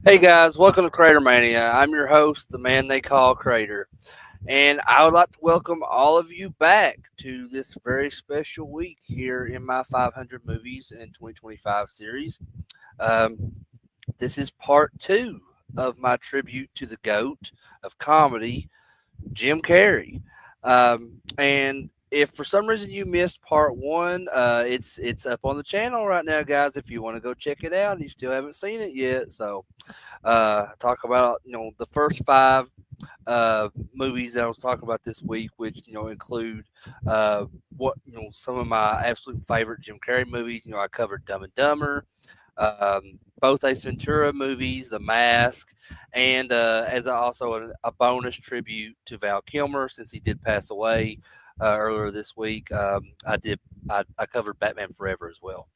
Hey guys, welcome to CraterMania. I'm your host, the man they call Crater, and I would like to welcome all of you back to this very special week here in my 500 movies in 2025 series. Um, this is part two of my tribute to the GOAT of comedy, Jim Carrey. And if for some reason you missed part one, it's up on the channel right now, guys. If you want to go check it out, and you still haven't seen it yet, so talk about the first five movies that I was talking about this week, which include what some of my absolute favorite Jim Carrey movies. I covered Dumb and Dumber, both Ace Ventura movies, The Mask, and as also a bonus tribute to Val Kilmer since he did pass away earlier this week. I covered Batman Forever as well.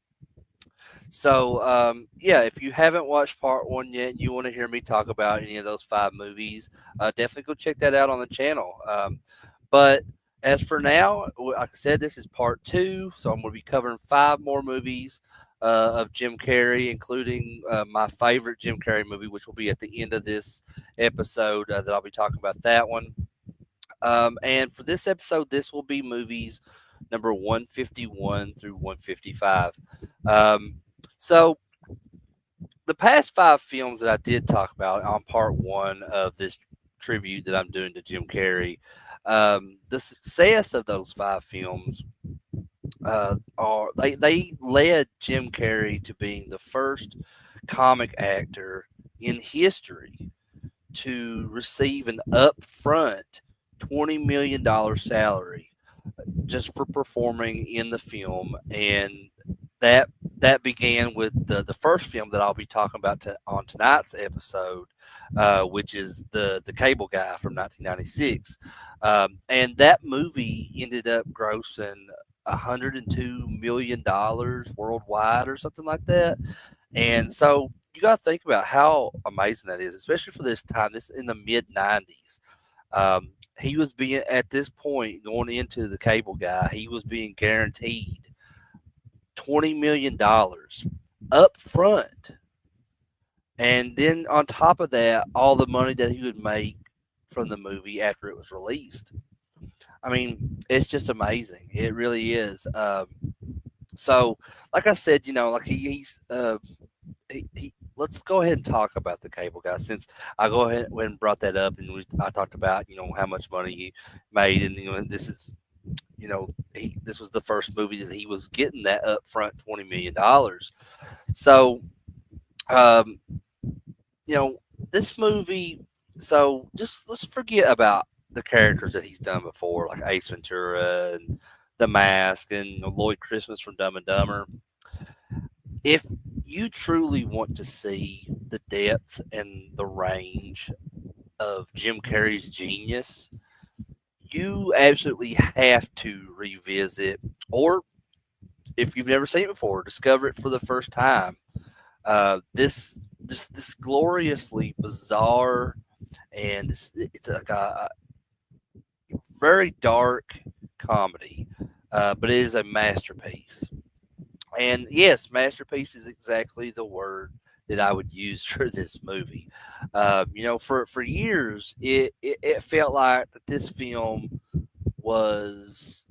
So, yeah, if you haven't watched part one yet and you want to hear me talk about any of those five movies, definitely go check that out on the channel. But as for now, like I said, this is part two. So I'm going to be covering five more movies of Jim Carrey, including my favorite Jim Carrey movie, which will be at the end of this episode that I'll be talking about that one. And for this episode, this will be movies number 151 through 155. So the past five films that I did talk about on part one of this tribute that I'm doing to Jim Carrey, the success of those five films they led Jim Carrey to being the first comic actor in history to receive an upfront $20 million salary just for performing in the film, and that began with the first film that I'll be talking about on tonight's episode, which is the Cable Guy from 1996, and that movie ended up grossing $102 million worldwide or something like that, and so you got to think about how amazing that is, especially for this time. This in the mid '90s. He was being at this point going into the Cable Guy. He was being guaranteed $20 million up front. And then on top of that, all the money that he would make from the movie after it was released. I mean, it's just amazing. It really is. So, like I said, like he let's go ahead and talk about the Cable Guy since I go ahead and brought that up, and I talked about how much money he made, and this is this was the first movie that he was getting that upfront $20 million. So, um, this movie. So just let's forget about the characters that he's done before, like Ace Ventura and The Mask and Lloyd Christmas from Dumb and Dumber. If you truly want to see the depth and the range of Jim Carrey's genius, you absolutely have to revisit, or if you've never seen it before, discover it for the first time. This gloriously bizarre, and it's like a very dark comedy, but it is a masterpiece. And yes, masterpiece is exactly the word that I would use for this movie. For years, it felt like that this film was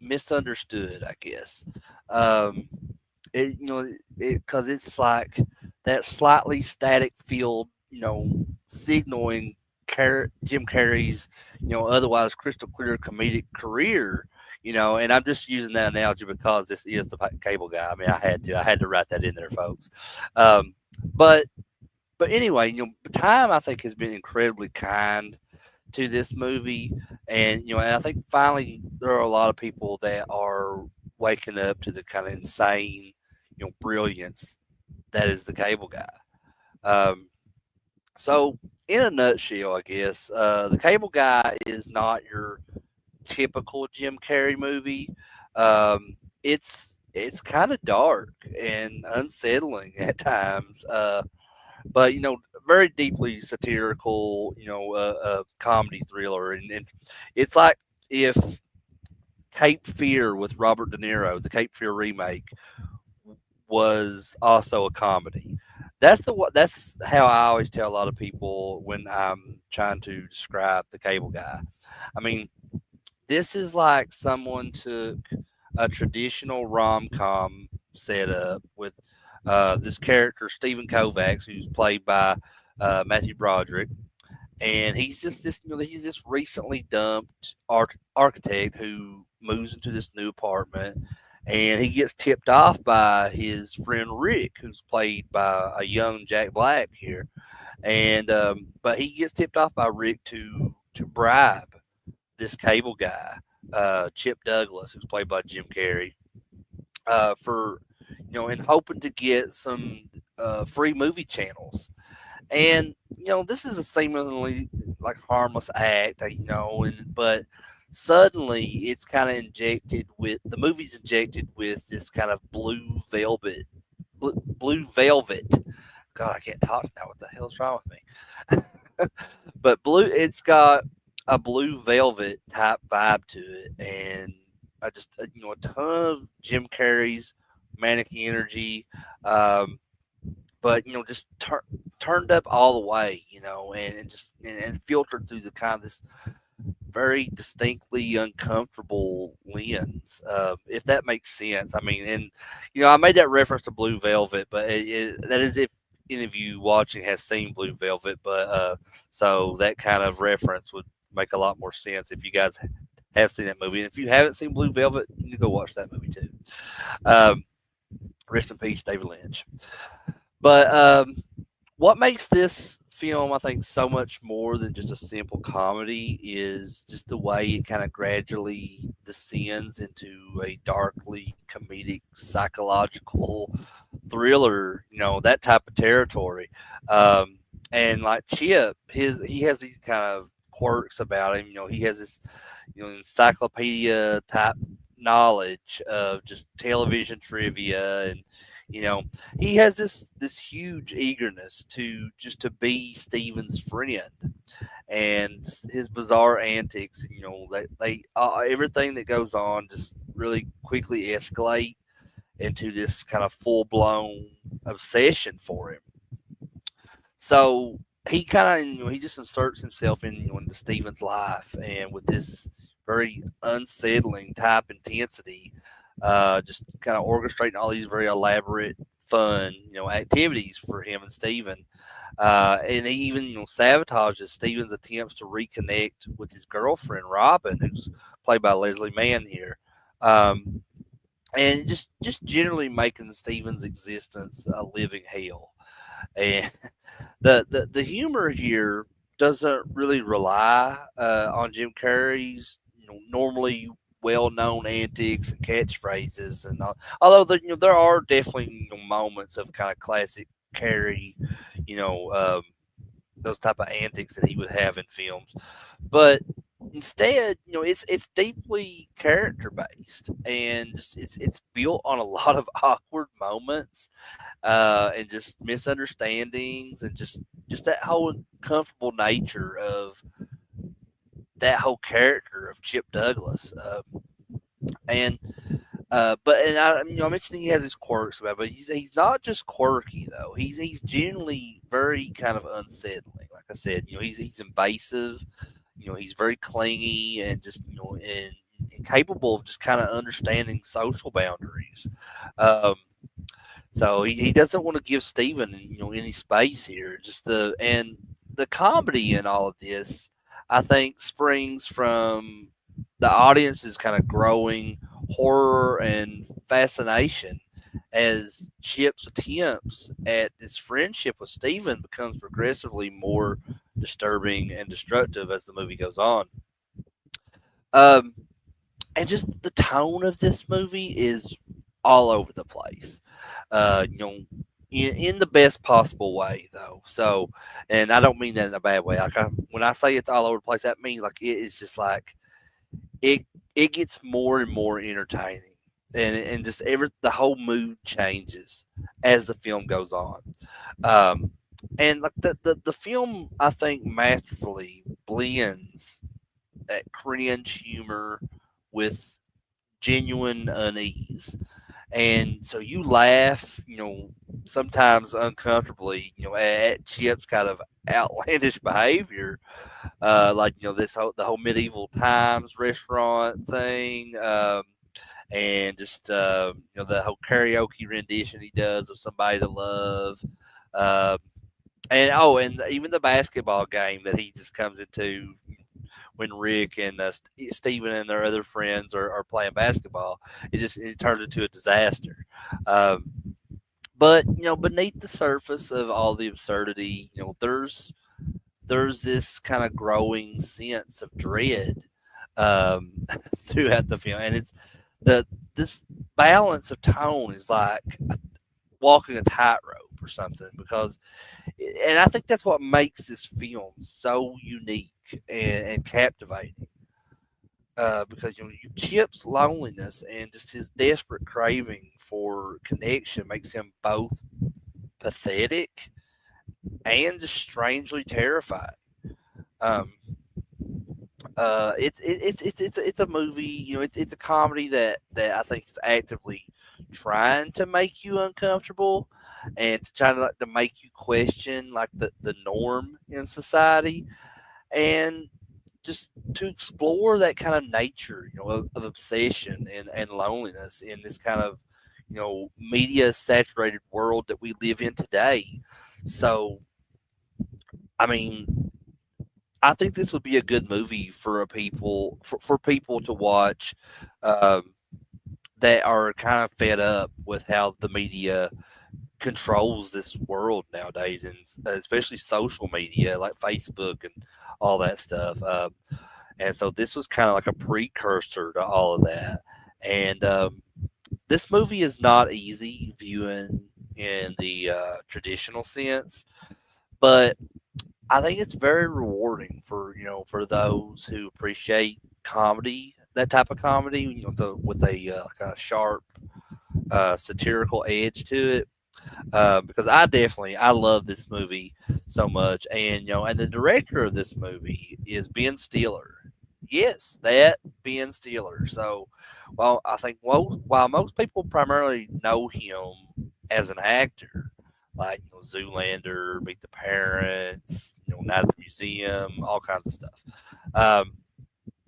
misunderstood, I guess. Um, because it's like that slightly static field, signaling Jim Carrey's, otherwise crystal clear comedic career. And I'm just using that analogy because this is the Cable Guy. I mean, I had to write that in there, folks. Um, but anyway, time I think has been incredibly kind to this movie, and and I think finally there are a lot of people that are waking up to the kind of insane, brilliance that is the Cable Guy. Um, so, in a nutshell, I guess the Cable Guy is not your typical Jim Carrey movie. It's kind of dark and unsettling at times. but very deeply satirical, comedy thriller, and it's like if Cape Fear with Robert De Niro, the Cape Fear remake, was also a comedy. That's how I always tell a lot of people when I'm trying to describe the Cable Guy. I mean, this is like someone took a traditional rom com setup with this character Stephen Kovacs, who's played by Matthew Broderick, and he's this recently dumped architect who moves into this new apartment, and he gets tipped off by his friend Rick, who's played by a young Jack Black here, and but he gets tipped off by Rick to bribe this cable guy, Chip Douglas, who's played by Jim Carrey, for and hoping to get some free movie channels. And this is a seemingly like harmless act, but suddenly it's kind of injected with the movie's injected with this kind of blue velvet. God, I can't talk now. What the hell's wrong with me? But it's got a blue velvet type vibe to it, and I just a ton of Jim Carrey's manic energy. Um, but just turned up all the way, and just and filtered through the kind of this very distinctly uncomfortable lens, if that makes sense. I mean, and I made that reference to Blue Velvet, but that is if any of you watching has seen Blue Velvet, but so that kind of reference would make a lot more sense if you guys have seen that movie. And if you haven't seen Blue Velvet, you need to go watch that movie too. Um, Rest in peace, David Lynch. But what makes this film, I think, so much more than just a simple comedy is just the way it kind of gradually descends into a darkly comedic, psychological thriller, that type of territory. And like Chip, he has these kind of quirks about him. He has this, encyclopedia type knowledge of just television trivia, and you know he has this huge eagerness to be Steven's friend, and his bizarre antics. They everything that goes on just really quickly escalate into this kind of full blown obsession for him. So he kind of he just inserts himself into Steven's life, and with this very unsettling type intensity, just kind of orchestrating all these very elaborate, fun activities for him and Steven. And he even sabotages Steven's attempts to reconnect with his girlfriend Robin, who's played by Leslie Mann here. Um, and just generally making Steven's existence a living hell. And the humor here doesn't really rely on Jim Carrey's normally well known antics and catchphrases, and although there are definitely moments of kind of classic Carrey, you know um, those type of antics that he would have in films, but instead, it's deeply character based, and it's built on a lot of awkward moments, and just misunderstandings, and just that whole uncomfortable nature of that whole character of Chip Douglas, and but I mentioned he has his quirks about, but he's not just quirky though. He's genuinely very kind of unsettling. Like I said, he's invasive. He's very clingy, and just and capable of just kind of understanding social boundaries. Um, so he doesn't want to give Steven any space here. Just the comedy in all of this, I think, springs from the audience's kind of growing horror and fascination as Chip's attempts at this friendship with Steven becomes progressively more disturbing and destructive as the movie goes on. Um, and just the tone of this movie is all over the place. Uh, you know, in the best possible way, though. So, and I don't mean that in a bad way. When I say it's all over the place, that means like it is just like it. It gets more and more entertaining, and just the whole mood changes as the film goes on. Um, And like the film, I think masterfully blends that cringe humor with genuine unease. And so you laugh, sometimes uncomfortably, at Chip's kind of outlandish behavior, like the whole medieval times restaurant thing, and just the whole karaoke rendition he does of "Somebody to Love," um, and and even the basketball game that he just comes into when Rick and Steven and their other friends are playing basketball. It turns into a disaster. Um, but beneath the surface of all the absurdity, there's this kind of growing sense of dread um, throughout the film, and it's the this balance of tone is like walking a tightrope or something because, and I think that's what makes this film so unique and captivating. Because Chip's loneliness and just his desperate craving for connection makes him both pathetic and just strangely terrifying. Um, it's a movie. It's a comedy that I think is actively trying to make you uncomfortable and to try to like to make you question like the norm in society and just to explore that kind of nature, of obsession and loneliness in this kind of, media saturated world that we live in today. So, I mean, I think this would be a good movie for people to watch um, that are kind of fed up with how the media controls this world nowadays, and especially social media like Facebook and all that stuff. And so this was kind of like a precursor to all of that. And this movie is not easy viewing in the traditional sense, but I think it's very rewarding for those who appreciate comedy, that type of comedy, with a kind of sharp satirical edge to it. Because I love this movie so much, and and the director of this movie is Ben Stiller. Yes, that Ben Stiller. So, while most people primarily know him as an actor, like Zoolander, Meet the Parents, Night at the Museum, all kinds of stuff. Um,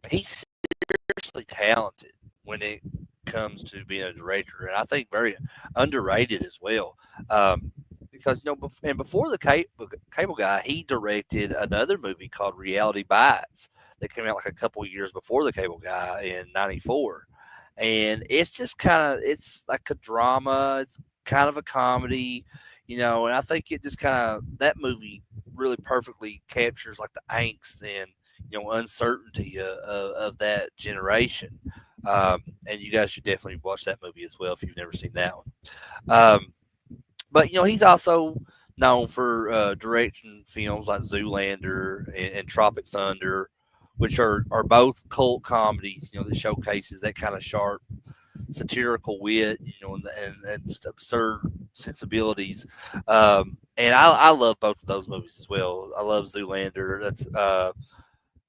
he's seriously talented when it comes to being a director, and I think very underrated as well. Um, because and before the cable guy, he directed another movie called Reality Bites that came out like a couple of years before the cable guy in '94, and it's just it's like a drama. It's kind of a comedy, and I think it just that movie really perfectly captures like the angst and uncertainty of that generation. And you guys should definitely watch that movie as well if you've never seen that one. But he's also known for directing films like Zoolander and Tropic Thunder, which are both cult comedies. That showcases that kind of sharp satirical wit, and just absurd sensibilities. And I love both of those movies as well. I love Zoolander. That's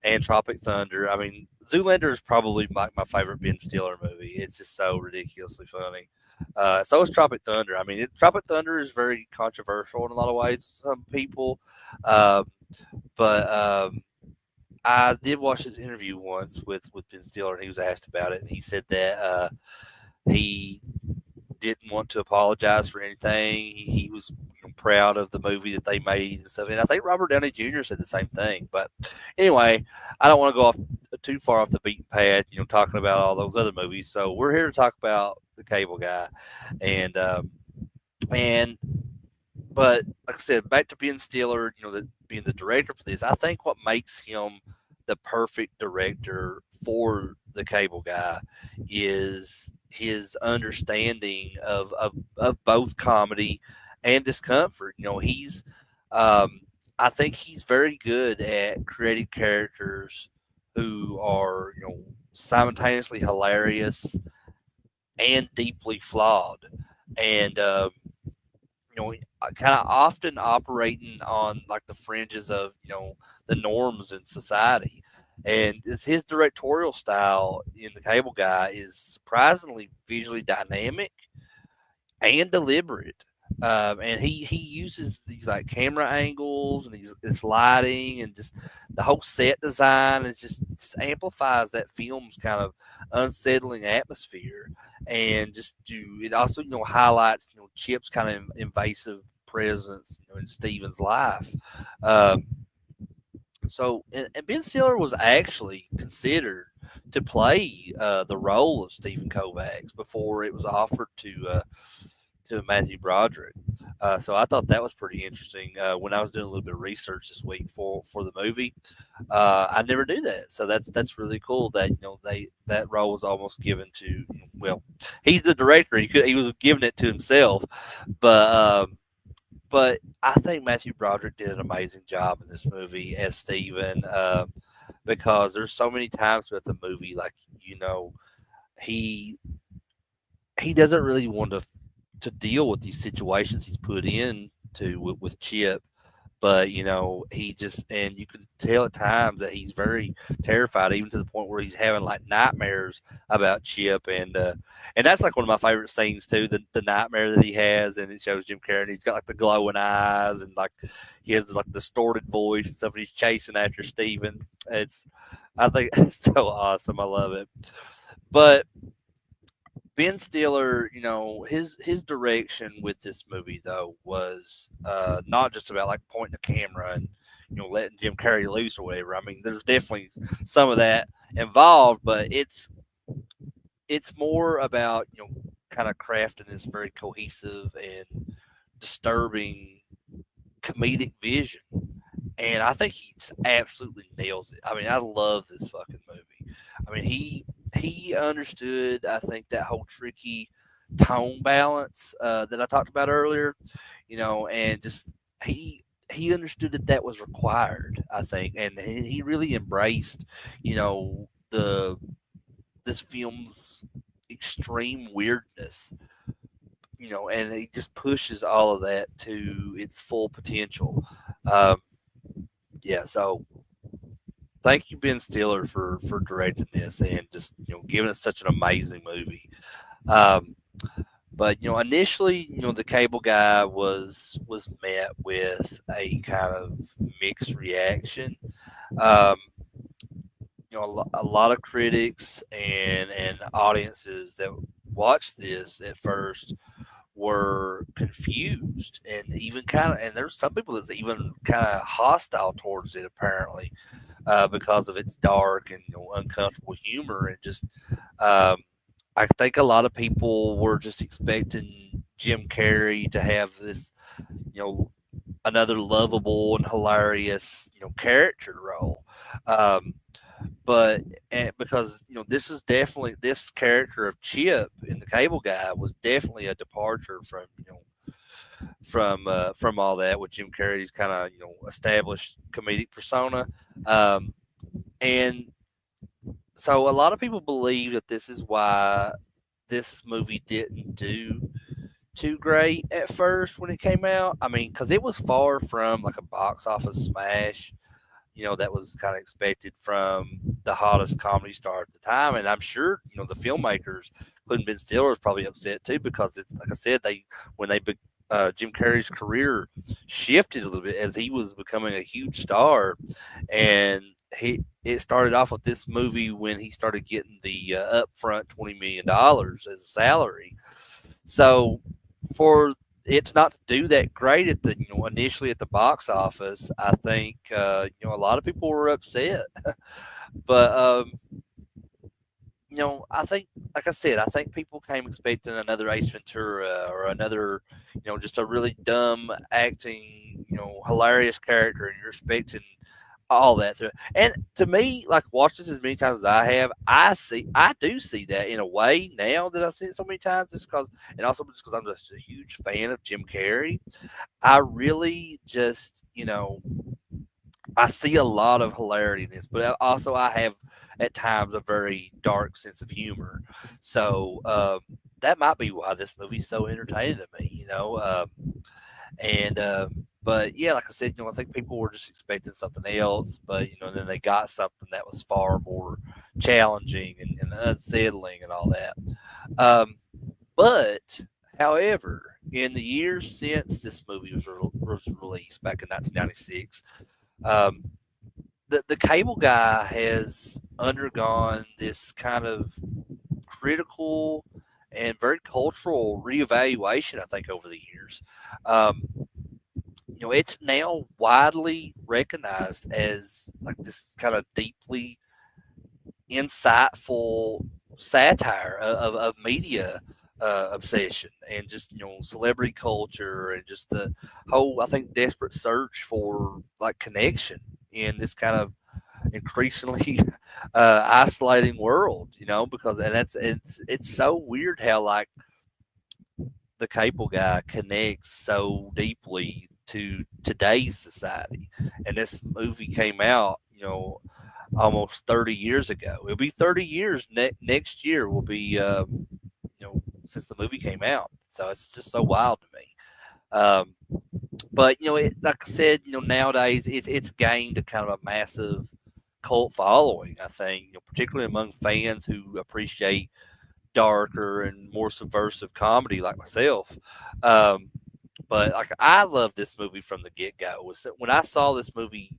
and Tropic Thunder. I mean, Zoolander is probably my favorite Ben Stiller movie. It's just so ridiculously funny. So is Tropic Thunder. I mean, Tropic Thunder is very controversial in a lot of ways. Some people, uh, but I did watch his interview once with Ben Stiller, and he was asked about it, and he said that he didn't want to apologize for anything. He was proud of the movie that they made and stuff. And I think Robert Downey Jr. said the same thing. But anyway, I don't want to go off too far off the beaten path, talking about all those other movies. So we're here to talk about the Cable Guy, and and but like I said, back to Ben Stiller, being the director for this, I think what makes him the perfect director for the Cable Guy is his understanding of both comedy and discomfort. Um, I think he's very good at creating characters who are, simultaneously hilarious and deeply flawed. And kind of often operating on like the fringes of the norms in society. And it's his directorial style in The Cable Guy is surprisingly visually dynamic and deliberate. And he uses these like camera angles and this lighting and just the whole set design is just amplifies that film's kind of unsettling atmosphere. And just do it also highlights Chip's kind of invasive presence in Steven's life. Um, and Ben Stiller was actually considered to play the role of Stephen Kovacs before it was offered to Matthew Broderick. So I thought that was pretty interesting. When I was doing a little bit of research this week for the movie, I never knew that. So that's really cool that they that role was almost given to well, he's the director. He was giving it to himself, but. But I think Matthew Broderick did an amazing job in this movie as Steven, because there's so many times throughout the movie, like he he doesn't really want to deal with these situations he's put in to with Chip. But he just and you can tell at times that he's very terrified, even to the point where he's having like nightmares about Chip, and that's like one of my favorite scenes too. The nightmare that he has, and it shows Jim Carrey, and he's got like the glowing eyes, and like he has like distorted voice and stuff, and he's chasing after Steven. I think it's so awesome. I love it. But Ben Stiller, his direction with this movie though was not just about like pointing the camera and letting Jim Carrey loose or whatever. I mean, there's definitely some of that involved, but it's more about kind of crafting this very cohesive and disturbing comedic vision. And I think he just absolutely nails it. I mean, I love this fucking movie. I mean, he understood, I think, that whole tricky tone balance that I talked about earlier. And just he understood that that was required. I think, and he really embraced, the this film's extreme weirdness. And he just pushes all of that to its full potential. Um, yeah, so thank you, Ben Stiller, for directing this and just giving us such an amazing movie. Um, but initially, the Cable Guy was met with a kind of mixed reaction. Um, a lot of critics and audiences that watched this at first were confused and even kind of, and there's some people that's even kind of hostile towards it apparently, because of its dark and uncomfortable humor and just um, I think a lot of people were just expecting Jim Carrey to have this you know another lovable and hilarious character role. Um, but because this is definitely this character of Chip in the Cable Guy was definitely a departure from all that with Jim Carrey's kind of established comedic persona. Um, and so a lot of people believe that this is why this movie didn't do too great at first when it came out. I mean, because it was far from like a box office smash, that was kind of expected from the hottest comedy star at the time. And I'm sure, the filmmakers, including Ben Stiller, was probably upset too because it's like I said, when they Jim Carrey's career shifted a little bit as he was becoming a huge star, and it started off with this movie when he started getting the upfront $20 million as a salary. So for it's not to do that great at the initially at the box office, I think a lot of people were upset. But I think, like I said, I think people came expecting another Ace Ventura or another, just a really dumb acting, hilarious character, and you're expecting all that. And to me, like watch this as many times as I have, I do see that in a way now that I've seen it so many times, just because, and also just because I'm just a huge fan of Jim Carrey. I really just, I see a lot of hilarity in this, but also I have at times a very dark sense of humor. So, that might be why this movie's so entertaining to me. And but yeah, like I said, I think people were just expecting something else, but then they got something that was far more challenging and unsettling and all that. Um, but however, in the years since this movie was released back in 1996, um, the cable guy has undergone this kind of critical and very cultural reevaluation. I think over the years. Um, it's now widely recognized as like this kind of deeply insightful satire of media obsession and just celebrity culture and just the whole I think desperate search for like connection in this kind of increasingly isolating world. Because and it's so weird how like the cable guy connects so deeply to today's society. And this movie came out, almost 30 years ago. It'll be 30 years next year. Will be, since the movie came out. So it's just so wild to me. Um, but like I said, nowadays it's gained a kind of a massive cult following. I think, particularly among fans who appreciate darker and more subversive comedy like myself. Um, but like I love this movie from the get go. When I saw this movie,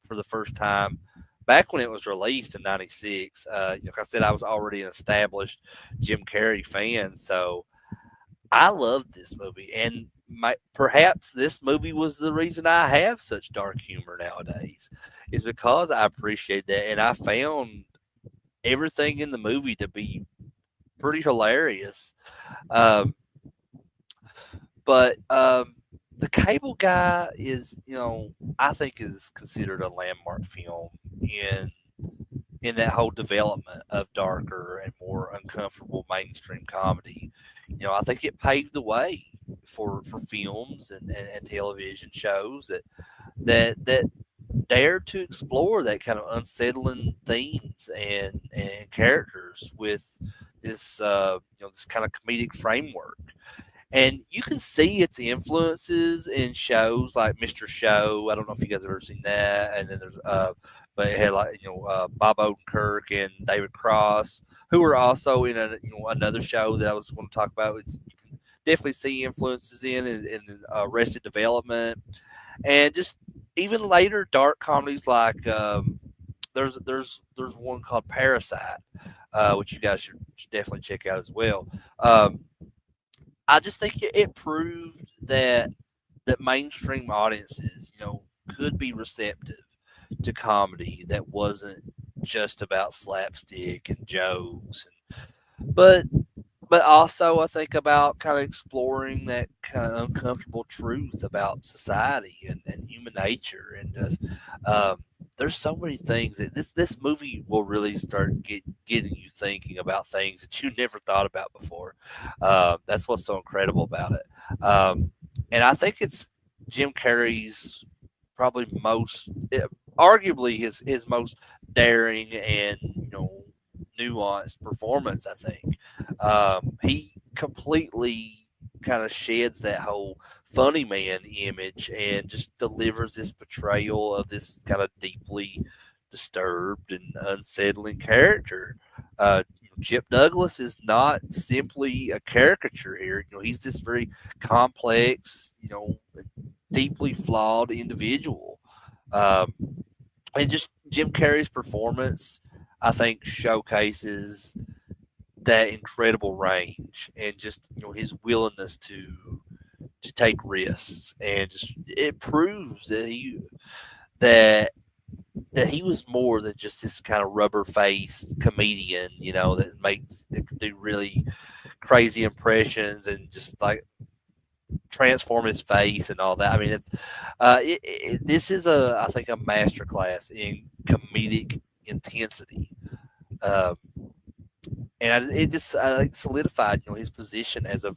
for the first time back when it was released in '96. Like I said, I was already an established Jim Carrey fan, so I loved this movie, and perhaps this movie was the reason I have such dark humor nowadays, is because I appreciate that, and I found everything in the movie to be pretty hilarious. Um, but the Cable Guy is, I think is considered a landmark film in in that whole development of darker and more uncomfortable mainstream comedy. I think it paved the way for films and television shows that dare to explore that kind of unsettling themes and characters with this kind of comedic framework. And you can see its influences in shows like Mr. Show. I don't know if you guys have ever seen that. And then but it had like Bob Odenkirk and David Cross, who were also in another show that I was going to talk about. You can definitely see influences in Arrested Development, and just even later dark comedies like there's one called Parasite, which you guys should definitely check out as well. I just think it proved that mainstream audiences, could be receptive to comedy that wasn't just about slapstick and jokes, but but also I think about kind of exploring that kind of uncomfortable truth about society and human nature, and just there's so many things that this movie will really start getting you thinking about things that you never thought about before. That's what's so incredible about it, and I think it's Jim Carrey's probably arguably his most daring and nuanced performance. I think he completely kind of sheds that whole funny man image and just delivers this portrayal of this kind of deeply disturbed and unsettling character. Chip Douglas is not simply a caricature here. He's this very complex, deeply flawed individual. Um, and just Jim Carrey's performance, I think, showcases that incredible range and just his willingness to take risks, and just it proves that that he was more than just this kind of rubber faced comedian, that could do really crazy impressions and just like transform his face and all that. I mean, this is I think a masterclass in comedic intensity. Um, and it just solidified, his position as a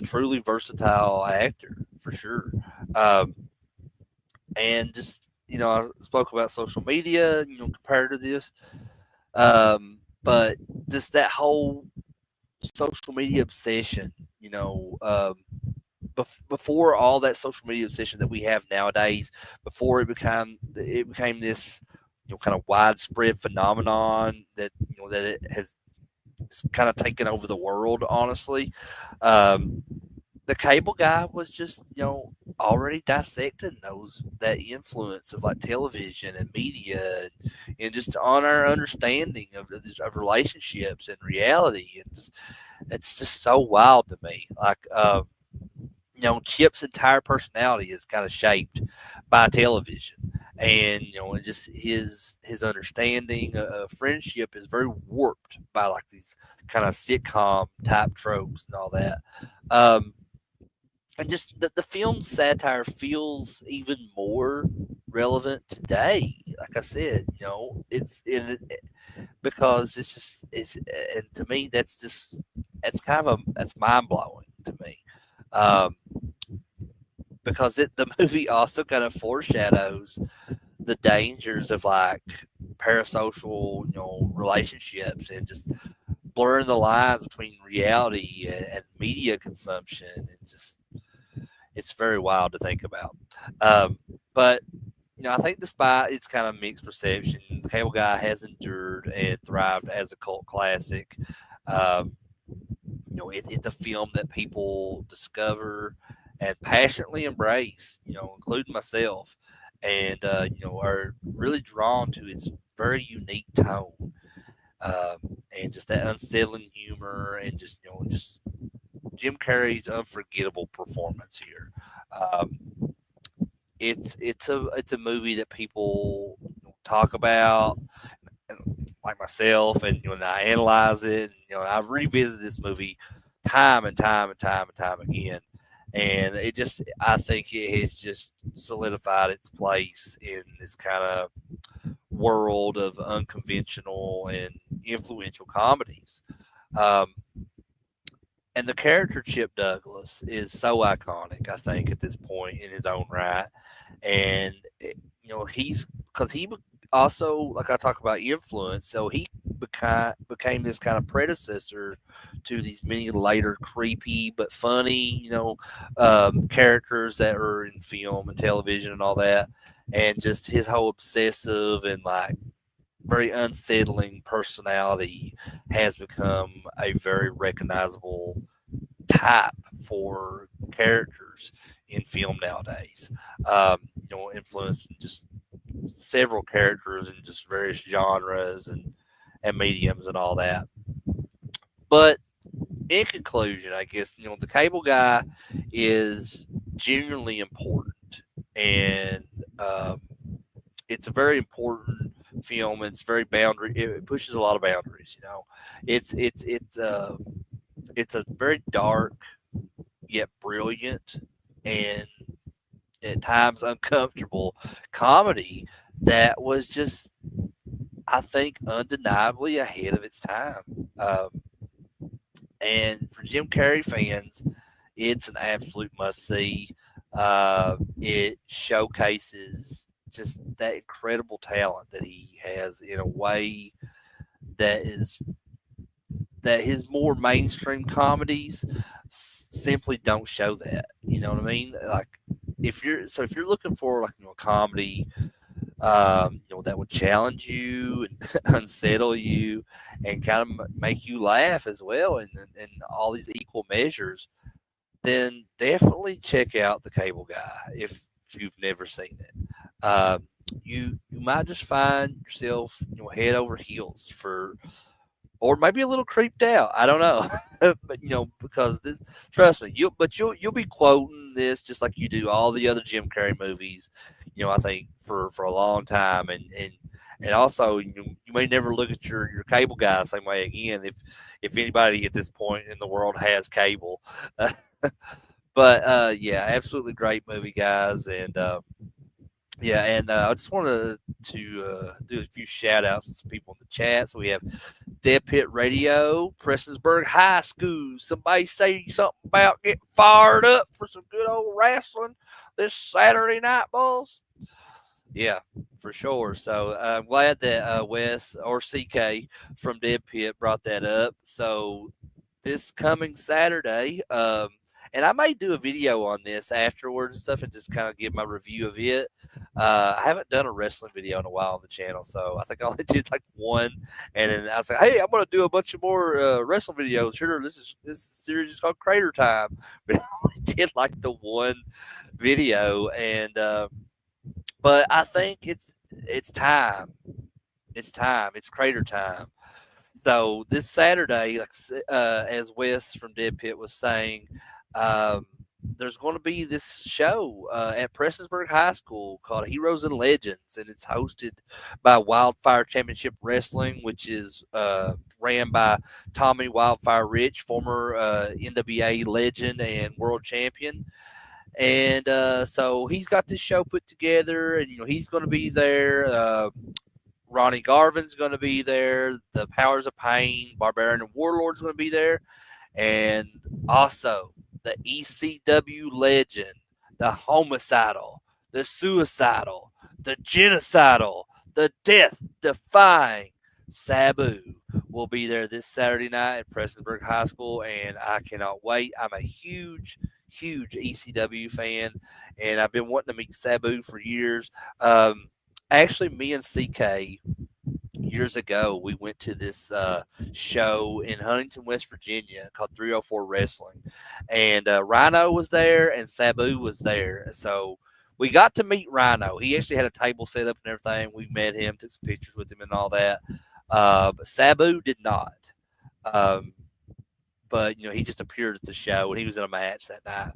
truly versatile actor for sure. Um, and just I spoke about social media, compared to this, but just that whole social media obsession. Before all that social media obsession that we have nowadays, before it became this kind of widespread phenomenon that it has kind of taken over the world. Honestly, um, the cable guy was just already dissecting those that influence of like television and media and just on our understanding of relationships and reality and just it's just so wild to me. Like Chip's entire personality is kind of shaped by television, and and just his understanding of friendship is very warped by like these kind of sitcom type tropes and all that. Um, and just the film satire feels even more relevant today. Like I said, it's in it because it's and to me that's kind of that's mind blowing to me. Um, because the movie also kind of foreshadows the dangers of like parasocial relationships and just blurring the lines between reality and media consumption and just it's very wild to think about. But I think despite its kind of mixed reception, the Cable Guy has endured and thrived as a cult classic. um, it's a film that people discover and passionately embrace, including myself, and are really drawn to its very unique tone, and just that unsettling humor, and just Jim Carrey's unforgettable performance here. Um, it's a movie that people talk about, like myself, and and I analyze it. And, I've revisited this movie time and time and time and time again, and I think it has just solidified its place in this kind of world of unconventional and influential comedies. Um, and the character Chip Douglas is so iconic, I think, at this point in his own right. And he's because also, like I talk about influence, so he became this kind of predecessor to these many later creepy but funny, characters that are in film and television and all that, and just his whole obsessive and like very unsettling personality has become a very recognizable type for characters in film nowadays. Influencing just several characters in just various genres and mediums and all that. But in conclusion, I guess the Cable Guy is genuinely important, and um, it's a very important film. It's very boundary. It pushes a lot of boundaries. It's a very dark yet brilliant and at times uncomfortable comedy that was just, I think, undeniably ahead of its time. And for Jim Carrey fans, it's an absolute must see. It showcases just that incredible talent that he has in a way that is that his more mainstream comedies simply don't show that. You know what I mean? Like if you're looking for like a comedy, that would challenge you and unsettle you and kind of make you laugh as well, and all these equal measures, then definitely check out The Cable Guy if you've never seen it. You might just find yourself head over heels for, or maybe a little creeped out. I don't know, but because this, trust me, you'll be quoting this just like you do all the other Jim Carrey movies. I think for a long time, and also you may never look at your cable guy the same way again if anybody at this point in the world has cable. But yeah, absolutely great movie, guys, and yeah, and I just wanted to do a few shout outs to some people in the chat. So we have Dead Pit Radio, Prestonsburg High School. Somebody say something about getting fired up for some good old wrestling this Saturday night, boys. Yeah, for sure. So I'm glad that Wes or CK from Dead Pit brought that up. So this coming Saturday. And I may do a video on this afterwards and stuff and just kind of give my review of it. I haven't done a wrestling video in a while on the channel, so I think I only did like one. And then I was like, hey, I'm going to do a bunch of more wrestling videos. Here, this series is called Crater Time. But I only did like the one video. But I think it's time. It's time. It's Crater Time. So this Saturday, as Wes from Dead Pit was saying, um, there's going to be this show at Prestonsburg High School called Heroes and Legends, and it's hosted by Wildfire Championship Wrestling, which is ran by Tommy Wildfire Rich, former NWA legend and world champion. And so he's got this show put together, and he's going to be there. Ronnie Garvin's going to be there. The Powers of Pain, Barbarian and Warlord's going to be there. And also the ECW legend, the homicidal, the suicidal, the genocidal, the death-defying Sabu will be there this Saturday night at Prestonsburg High School, and I cannot wait. I'm a huge ECW fan, and I've been wanting to meet Sabu for years. Actually, me and CK years ago, we went to this show in Huntington, West Virginia called 304 Wrestling. And Rhino was there and Sabu was there. So we got to meet Rhino. He actually had a table set up and everything. We met him, took some pictures with him and all that. But Sabu did not. But, he just appeared at the show and he was in a match that night.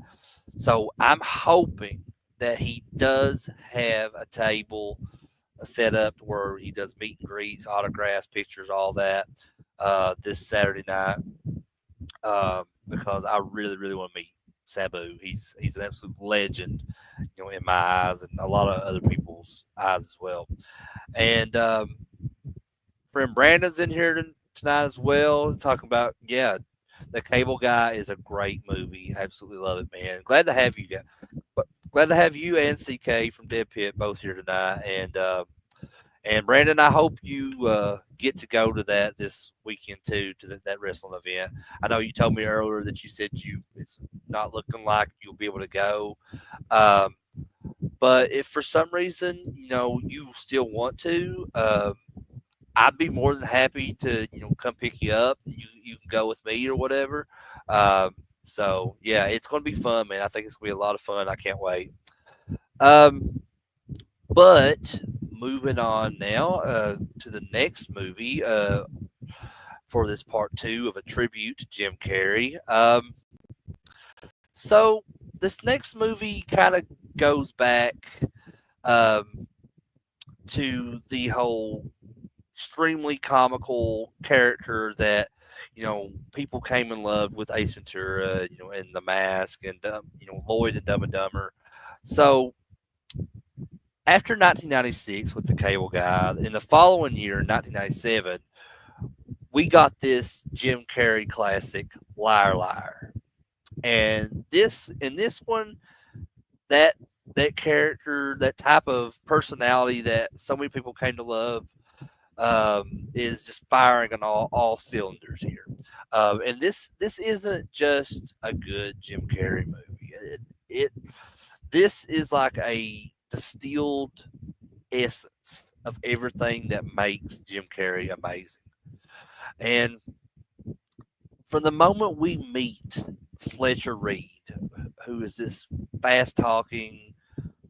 So I'm hoping that he does have a table set up where he does meet and greets, autographs, pictures, all that this Saturday night because I really want to meet Sabu. He's an absolute legend, in my eyes and a lot of other people's eyes as well. And friend Brandon's in here tonight as well, talking about The Cable Guy is a great movie. Absolutely love it, man. Glad to have you guys. Glad to have you and CK from Dead Pit both here tonight. And Brandon, I hope you get to go to that this weekend too, to that wrestling event. I know you told me earlier that you said it's not looking like you'll be able to go. But if for some reason you still want to, I'd be more than happy to come pick you up. You can go with me or whatever. So yeah, it's going to be fun, man. I think it's going to be a lot of fun. I can't wait. But moving on now to the next movie for this part 2 of a tribute to Jim Carrey. So this next movie kind of goes back to the whole extremely comical character that people came in love with Ace Ventura, and The Mask, and Lloyd and Dumb and Dumber. So after 1996 with The Cable Guy, in the following year, 1997, we got this Jim Carrey classic, Liar Liar. And in this one, that character, that type of personality that so many people came to love, is just firing on all cylinders here. And this isn't just a good Jim Carrey movie. This is like a distilled essence of everything that makes Jim Carrey amazing. And from the moment we meet Fletcher Reed, who is this fast-talking,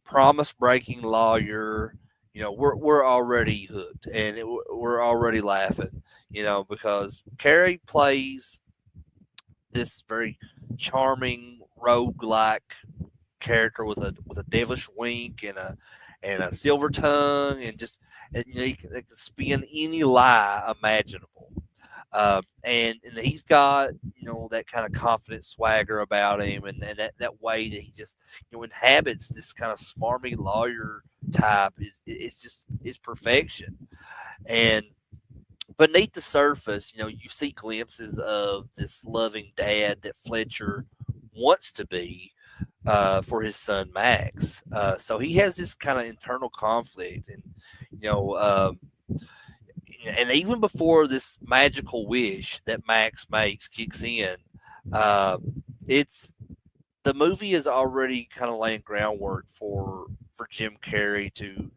promise-breaking lawyer, we're already hooked, and we're already laughing, because Carrey plays this very charming rogue-like character with a devilish wink and a silver tongue, and he can spin any lie imaginable. And he's got that kind of confident swagger about him, and that way that he just inhabits this kind of smarmy lawyer type is perfection. And beneath the surface, you see glimpses of this loving dad that Fletcher wants to be for his son Max. So he has this kind of internal conflict, and And even before this magical wish that Max makes kicks in, uh, it's the movie is already kind of laying groundwork for Jim Carrey to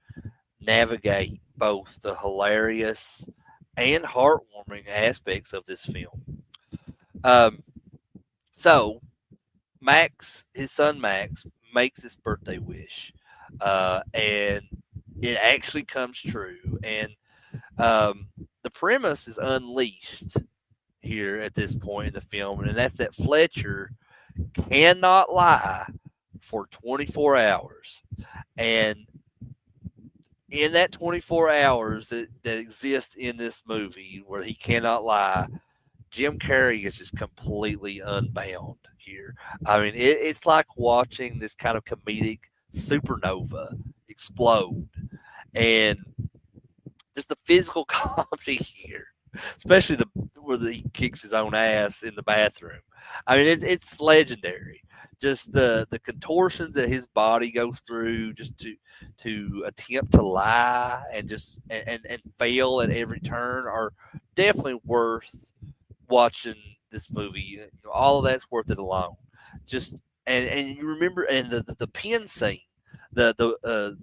navigate both the hilarious and heartwarming aspects of this film. Um, so Max, his son Max, makes this birthday wish, and it actually comes true. And um, the premise is unleashed here at this point in the film, and that's that Fletcher cannot lie for 24 hours. And in that 24 hours that exists in this movie where he cannot lie, Jim Carrey is just completely unbound here. I mean, it's like watching this kind of comedic supernova explode. And just the physical comedy here, especially the where he kicks his own ass in the bathroom. I mean, it's legendary. Just the contortions that his body goes through, just to attempt to lie and just and fail at every turn, are definitely worth watching this movie. You know, all of that's worth it alone. Just and you remember and the pen scene, the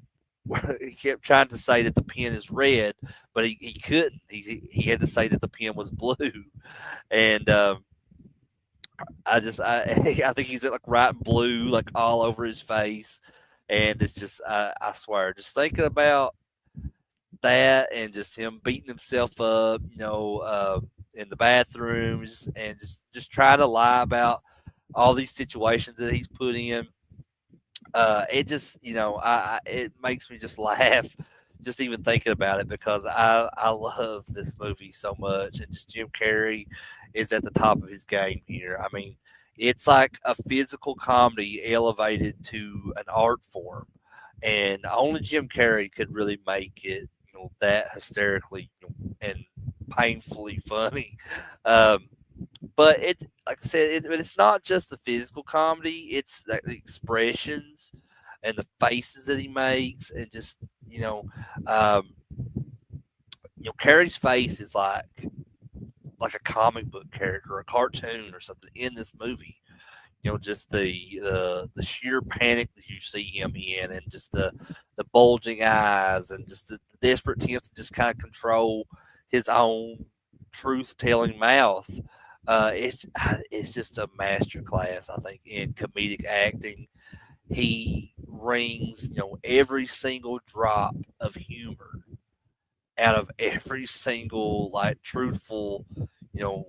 he kept trying to say that the pen is red, but he couldn't. He had to say that the pen was blue, and I think he's like writing blue like all over his face, and it's just I swear, just thinking about that and just him beating himself up, in the bathroom, and just trying to lie about all these situations that he's put in. It just, it makes me just laugh just even thinking about it because I love this movie so much, and just Jim Carrey is at the top of his game here. I mean, it's like a physical comedy elevated to an art form, and only Jim Carrey could really make it, that hysterically, and painfully funny. Um, but it, like I said, but it's not just the physical comedy; it's like the expressions and the faces that he makes, and just um, Carrie's face is like a comic book character, a cartoon, or something in this movie. Just the sheer panic that you see him in, and just the bulging eyes, and just the desperate attempts to just kind of control his own truth telling mouth. It's just a master class, I think, in comedic acting. He wrings every single drop of humor out of every single like truthful, you know,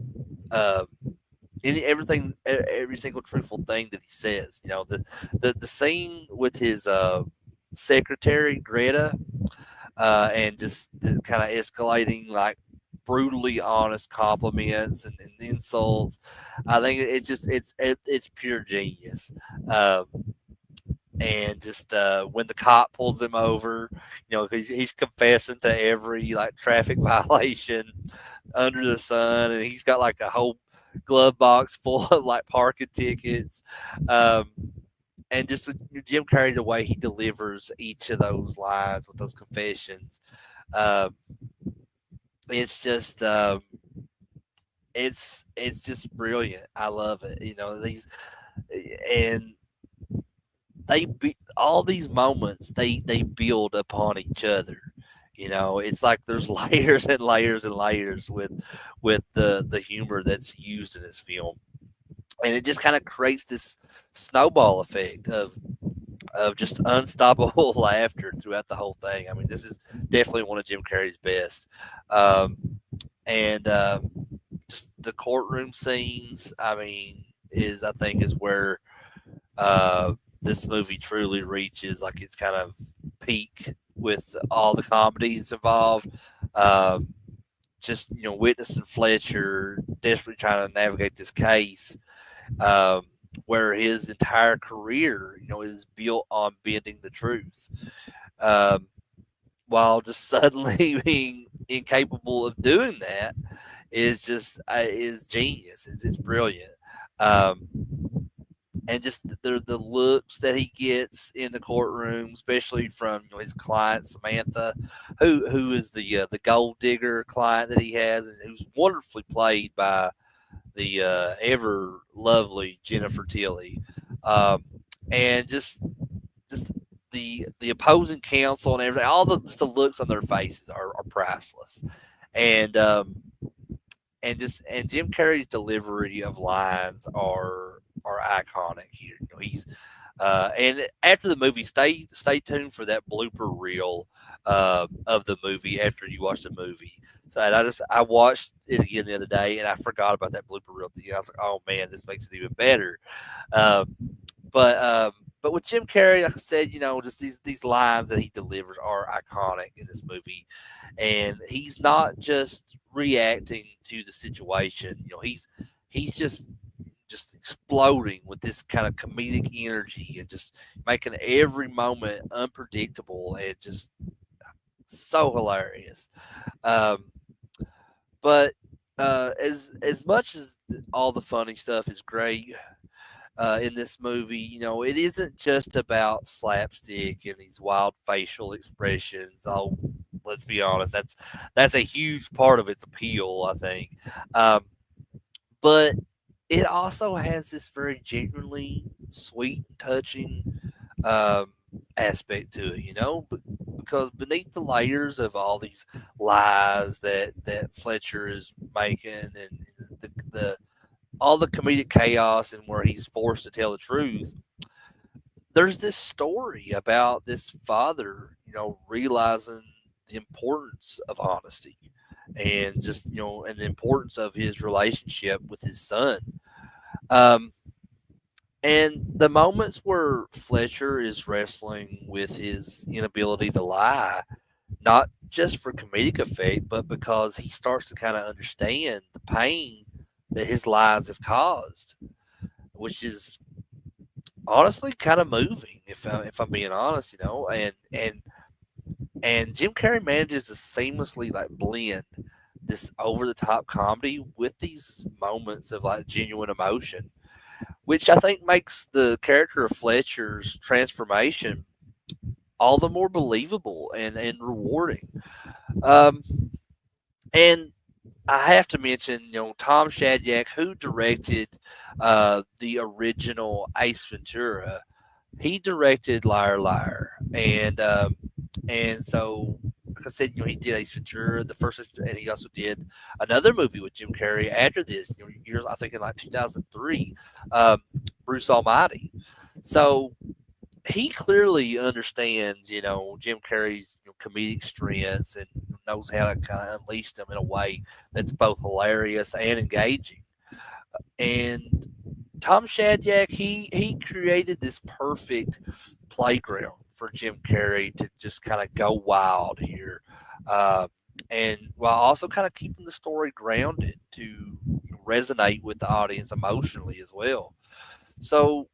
uh, every single truthful thing that he says. The scene with his secretary Greta, and just kind of escalating like brutally honest compliments and insults. I think it's pure genius. Um, and just when the cop pulls him over, he's confessing to every like traffic violation under the sun, and he's got like a whole glove box full of like parking tickets. Um, and just with Jim Carrey, the way he delivers each of those lines with those confessions, um, it's just it's just brilliant. I love it. These and all these moments they build upon each other. It's like there's layers and layers and layers with the humor that's used in this film, and it just kind of creates this snowball effect of just unstoppable laughter throughout the whole thing. I mean, this is definitely one of Jim Carrey's best. Um, and just the courtroom scenes, I mean, I think is where this movie truly reaches like its kind of peak with all the comedies involved. Um, just witnessing Fletcher desperately trying to navigate this case, um, where his entire career, is built on bending the truth, um, while just suddenly being incapable of doing that is just is genius. It's brilliant. Um, and just the looks that he gets in the courtroom, especially from his client Samantha, who is the gold digger client that he has, and who's wonderfully played by the ever lovely Jennifer Tilly, um, and just the opposing counsel and everything, all just the looks on their faces are priceless, and and Jim Carrey's delivery of lines are iconic here. He's and after the movie, stay tuned for that blooper reel of the movie after you watch the movie. So and I watched it again the other day and I forgot about that blooper reel. I was like, oh man, this makes it even better. Um, but um, but with Jim Carrey, like I said, just these lines that he delivers are iconic in this movie, and he's not just reacting to the situation. He's just exploding with this kind of comedic energy and just making every moment unpredictable and just so hilarious. Um, but as much as all the funny stuff is great, in this movie. It isn't just about slapstick and these wild facial expressions. Oh, let's be honest, that's a huge part of its appeal, I think. Um, but it also has this very genuinely sweet, touching um, aspect to it. Because beneath the layers of all these lies that Fletcher is making and the all the comedic chaos and where he's forced to tell the truth, there's this story about this father, realizing the importance of honesty and just, and the importance of his relationship with his son. Um, and the moments where Fletcher is wrestling with his inability to lie, not just for comedic effect, but because he starts to kind of understand the pain that his lies have caused, which is honestly kind of moving if I'm being honest, and Jim Carrey manages to seamlessly like blend this over the top comedy with these moments of like genuine emotion, which I think makes the character of Fletcher's transformation all the more believable and rewarding. Um, and I have to mention, Tom Shadyac, who directed the original Ace Ventura. He directed Liar Liar, and so like I said, he did Ace Ventura, the first, and he also did another movie with Jim Carrey after this, years I think in like 2003, um, Bruce Almighty. So he clearly understands, Jim Carrey's comedic strengths and knows how to kind of unleash them in a way that's both hilarious and engaging. And Tom Shadyac, he created this perfect playground for Jim Carrey to just kind of go wild here, uh, and while also kind of keeping the story grounded to resonate with the audience emotionally as well. So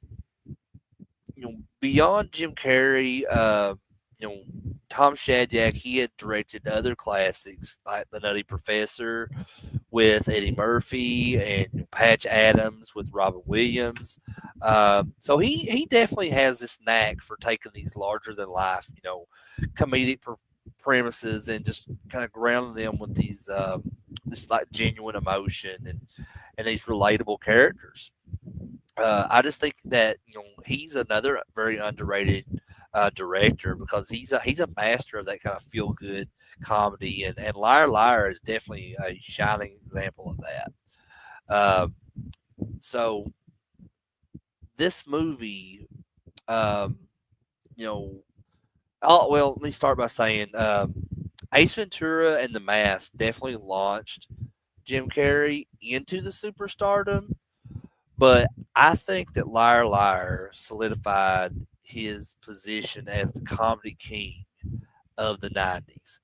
beyond Jim Carrey, you know, Tom Shadyac, he had directed other classics like The Nutty Professor with Eddie Murphy and Patch Adams with Robin Williams. So he definitely has this knack for taking these larger than life, comedic premises and just kind of grounding them with these this like genuine emotion and these relatable characters. I just think that he's another very underrated director because he's a master of that kind of feel good comedy, and Liar Liar is definitely a shining example of that. Um, so this movie, um, you know, well, let me start by saying Ace Ventura and The Mask definitely launched Jim Carrey into the superstardom. But I think that Liar Liar solidified his position as the comedy king of the 90s.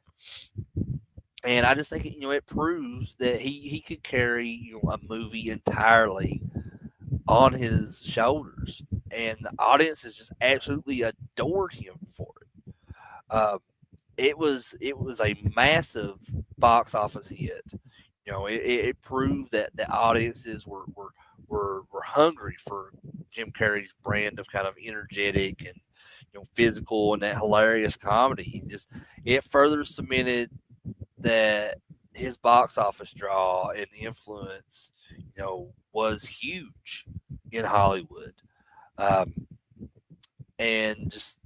And I just think it proves that he could carry a movie entirely on his shoulders, and the audiences just absolutely adored him for it. It was a massive box office hit. It proved that the audiences were hungry for Jim Carrey's brand of kind of energetic and physical and that hilarious comedy. It further cemented that his box office draw and influence, was huge in Hollywood. Um, and just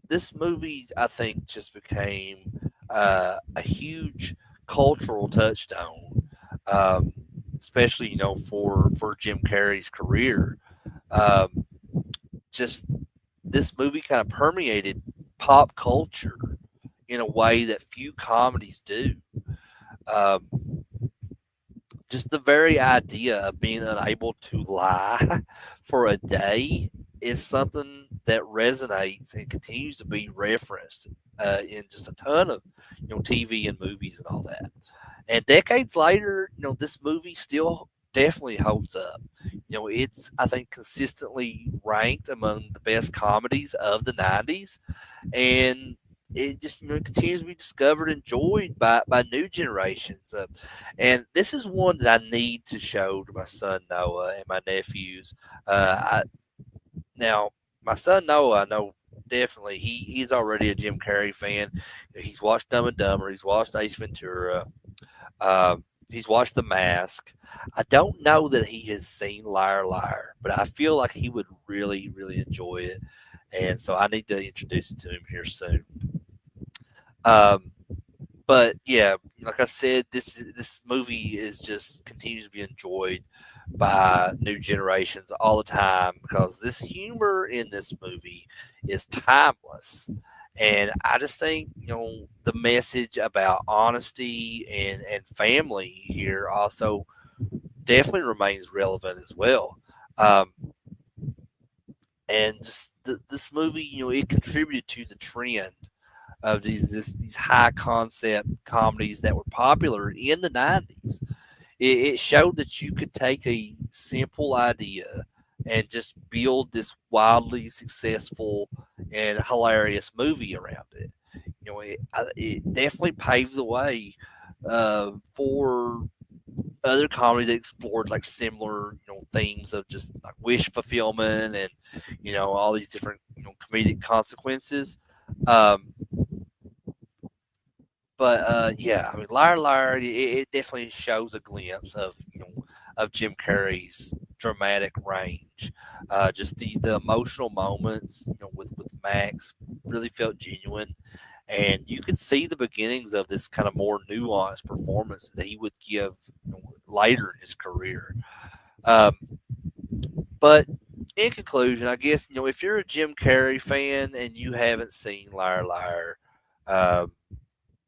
this movie, I think, just became a huge cultural touchstone, um, especially for Jim Carrey's career. Um, just this movie kind of permeated pop culture in a way that few comedies do. Um, just the very idea of being unable to lie for a day is something that resonates and continues to be referenced in just a ton of TV and movies and all that. And decades later, this movie still definitely holds up. It's, I think, consistently ranked among the best comedies of the '90s, and it just continues to be discovered and enjoyed by new generations. And this is one that I need to show to my son Noah and my nephews. Now, my son Noah, I know definitely he's already a Jim Carrey fan. He's watched Dumb and Dumber. He's watched Ace Ventura. He's watched The Mask. I don't know that he has seen Liar Liar, but I feel like he would really, really enjoy it. And so I need to introduce it to him here soon. Um, but yeah, like I said, this movie is just continues to be enjoyed by new generations all the time because this humor in this movie is timeless. And I just think, the message about honesty and family here also definitely remains relevant as well. Um, and just this movie, it contributed to the trend of these high concept comedies that were popular in the '90s. It showed that you could take a simple idea and just build this wildly successful and hilarious movie around it. It definitely paved the way for other comedies that explored like similar themes of just like wish fulfillment and all these different comedic consequences. Um, but yeah, I mean, Liar Liar, it definitely shows a glimpse of of Jim Carrey's dramatic range. Just the emotional moments, with Max really felt genuine, and you could see the beginnings of this kind of more nuanced performance that he would give later in his career. Um, but in conclusion, I guess if you're a Jim Carrey fan and you haven't seen Liar Liar, um,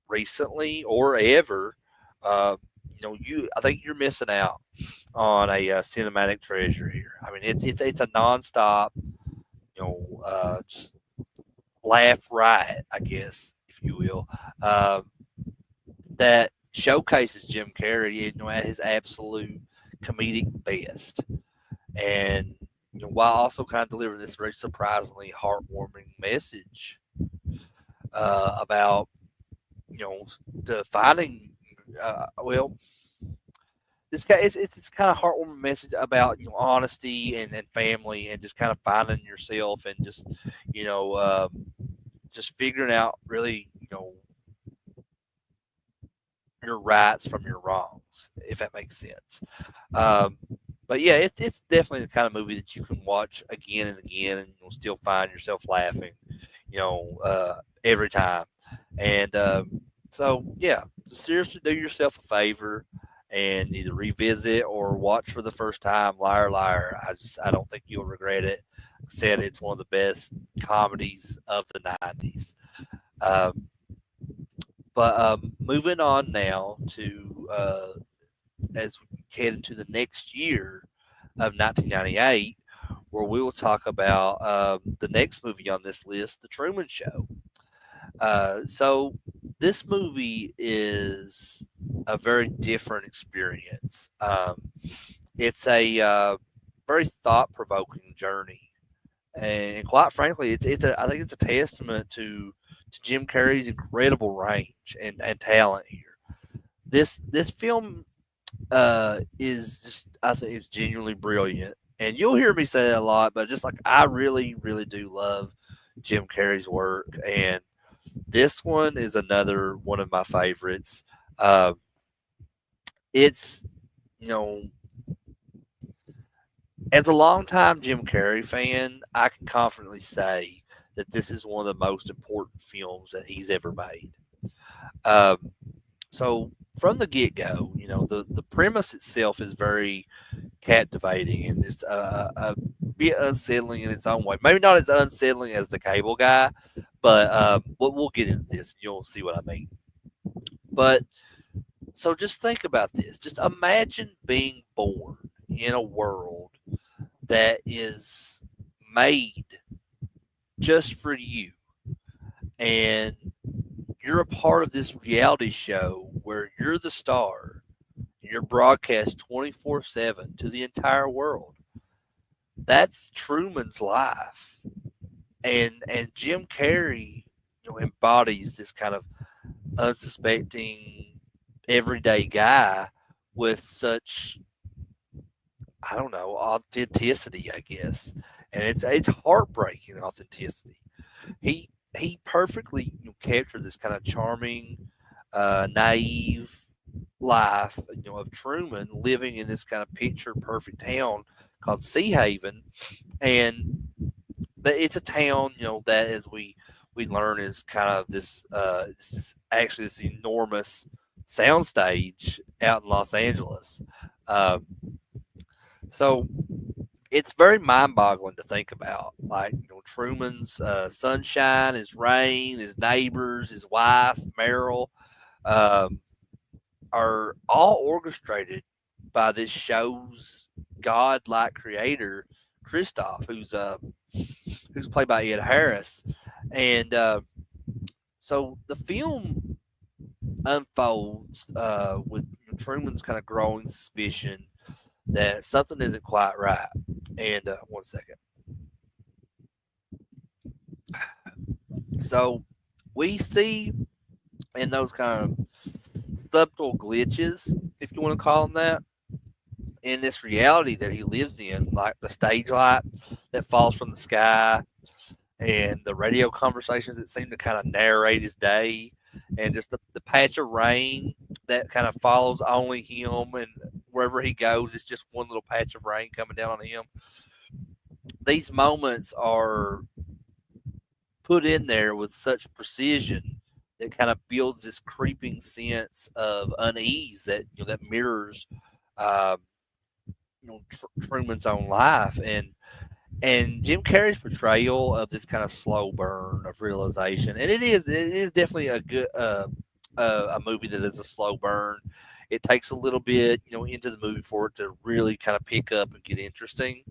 recently or ever, uh, I think you're missing out on a cinematic treasure here. I mean, it's a nonstop, just laugh riot, I guess, if you will, uh, that showcases Jim Carrey, at his absolute comedic best, and while also kind of delivering this very surprisingly heartwarming message about defining well this guy it's kind of heartwarming message about honesty and family and just kind of finding yourself and you know uh, just figuring out really your rights from your wrongs, if that makes sense. um, but yeah, it's definitely the kind of movie that you can watch again and again and you'll still find yourself laughing every time. And so, yeah, seriously, do yourself a favor and either revisit or watch for the first time Liar Liar. I don't think you'll regret it. Like I said, it's one of the best comedies of the '90s. Um, but moving on now to as we head into the next year of 1998, where we will talk about the next movie on this list, The Truman Show. So this movie is a very different experience. It's a very thought provoking journey, and quite frankly, I think it's a testament to Jim Carrey's incredible range and talent here. This film is just, I think it's genuinely brilliant, And you'll hear me say that a lot, but just like I really, really do love Jim Carrey's work, and this one is another one of my favorites. Uh, it's you know, as a longtime Jim Carrey fan, I can confidently say that this is one of the most important films that he's ever made. Um, so from the get go, the premise itself is very captivating and it's a bit unsettling in its own way. Maybe not as unsettling as the Cable Guy, but we'll get into this and you'll see what I mean. But so just think about this. Just imagine being born in a world that is made just for you, and you're a part of this reality show where you're the star. You're broadcast 24/7 to the entire world. That's Truman's life, and Jim Carrey, embodies this kind of unsuspecting, everyday guy with such, I don't know, authenticity, I guess, and it's heartbreaking authenticity. He perfectly captured this kind of charming, naive life, of Truman living in this kind of picture perfect town called Sea Haven, and it's a town, that as we learn is kind of this actually this enormous soundstage out in Los Angeles. Um, so it's very mind-boggling to think about, like Truman's sunshine, his rain, his neighbors, his wife Meryl, um, are all orchestrated by this show's godlike creator, Christoph, who's played by Ed Harris, and so the film unfolds with Truman's kind of growing suspicion that something isn't quite right. And one second. So we see in those kind of subtle glitches, if you want to call them that, in this reality that he lives in, like the stage light that falls from the sky, and the radio conversations that seem to kind of narrate his day, and just the patch of rain that kind of follows only him, and wherever he goes, it's just one little patch of rain coming down on him. These moments are put in there with such precision that kind of builds this creeping sense of unease that that mirrors uh, Truman's own life, and Jim Carrey's portrayal of this kind of slow burn of realization, and it is definitely a good a movie that is a slow burn. It takes a little bit into the movie for it to really kind of pick up and get interesting,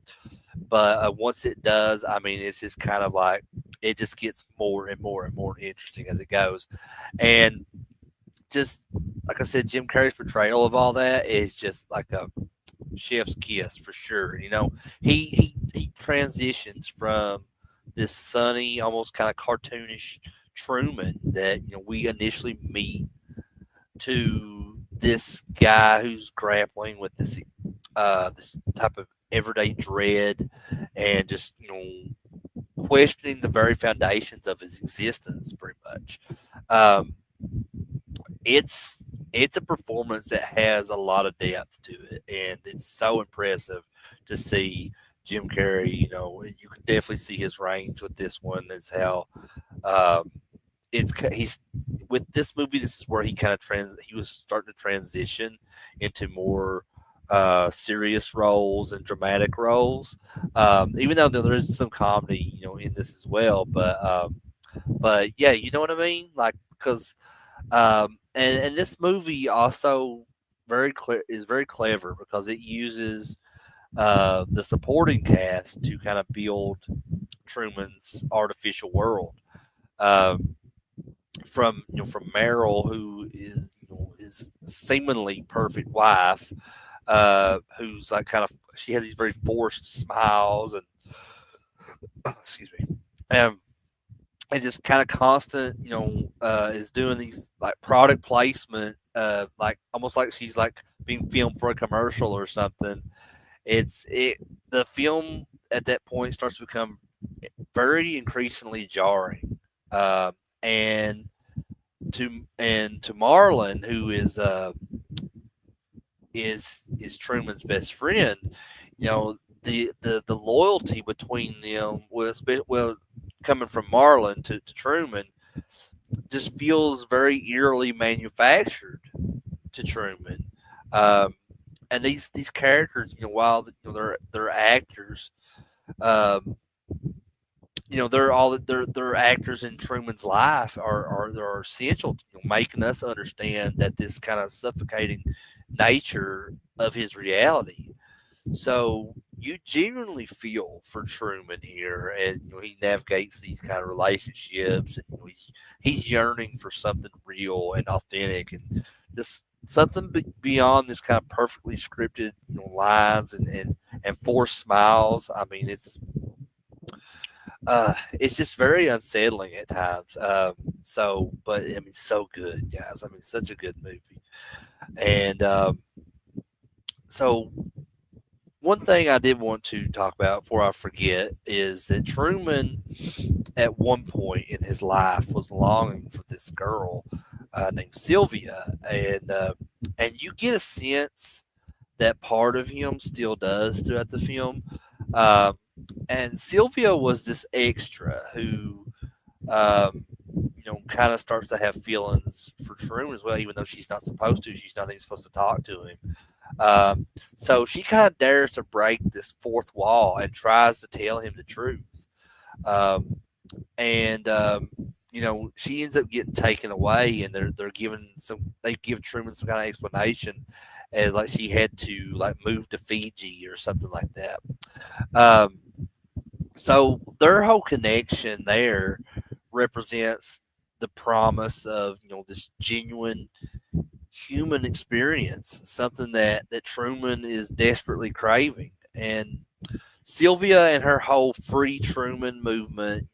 but once it does, I mean, it's just kind of like it just gets more and more and more interesting as it goes, and just like I said, Jim Carrey's portrayal of all that is just like a chef's kiss for sure. He transitions from this sunny, almost kind of cartoonish Truman that we initially meet to this guy who's grappling with this type of everyday dread and just questioning the very foundations of his existence, pretty much. Um, it's a performance that has a lot of depth to it, and it's so impressive to see Jim Carrey. You can definitely see his range with this one. Is how um, he's with this movie. This is where he kind of he was starting to transition into more serious roles and dramatic roles. Even though there is some comedy, in this as well. But yeah, you know what I mean. Like because and this movie also is very clever because it uses the supporting cast to kind of build Truman's artificial world. Um, from Meryl, who is his seemingly perfect wife, who's like kind of she has these very forced smiles and excuse me, um, and just kind of constant, is doing these like product placement, like almost like she's like being filmed for a commercial or something, it the film at that point starts to become very increasingly jarring, uh, and to Marlon, who is Truman's best friend. The loyalty between them well coming from Marlon to Truman just feels very eerily manufactured to Truman. Um, and these characters, while they're actors, um, they're actors in Truman's life are essential to making us understand that this kind of suffocating nature of his reality. So you genuinely feel for Truman here, and he navigates these kind of relationships, and he's yearning for something real and authentic, and just something beyond this kind of perfectly scripted lines and forced smiles. I mean, it's just very unsettling at times. But I mean, so good, guys. I mean, such a good movie, and so one thing I did want to talk about before I forget is that Truman, at one point in his life, was longing for this girl named Sylvia, and you get a sense that part of him still does throughout the film. Um, and Sylvia was this extra who, um, kind of starts to have feelings for Truman as well, even though she's not supposed to. She's not even supposed to talk to him. Um, so she kind of dares to break this fourth wall and tries to tell him the truth. Um, and she ends up getting taken away, and they're giving they give Truman some kind of explanation, as like she had to like move to Fiji or something like that. Um, so their whole connection there represents the promise of this genuine human experience, something that Truman is desperately craving. And Sylvia and her whole free Truman movement,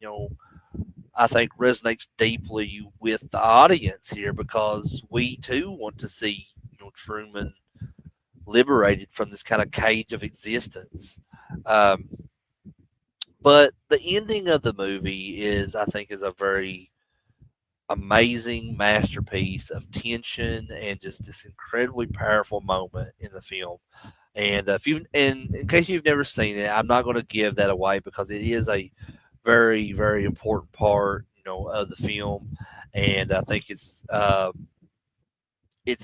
I think resonates deeply with the audience here because we too want to see, Truman liberated from this kind of cage of existence. Um, but the ending of the movie I think, is a very amazing masterpiece of tension and just this incredibly powerful moment in the film. And if you and in case you've never seen it, I'm not going to give that away because it is a very very important part, of the film, and I think it's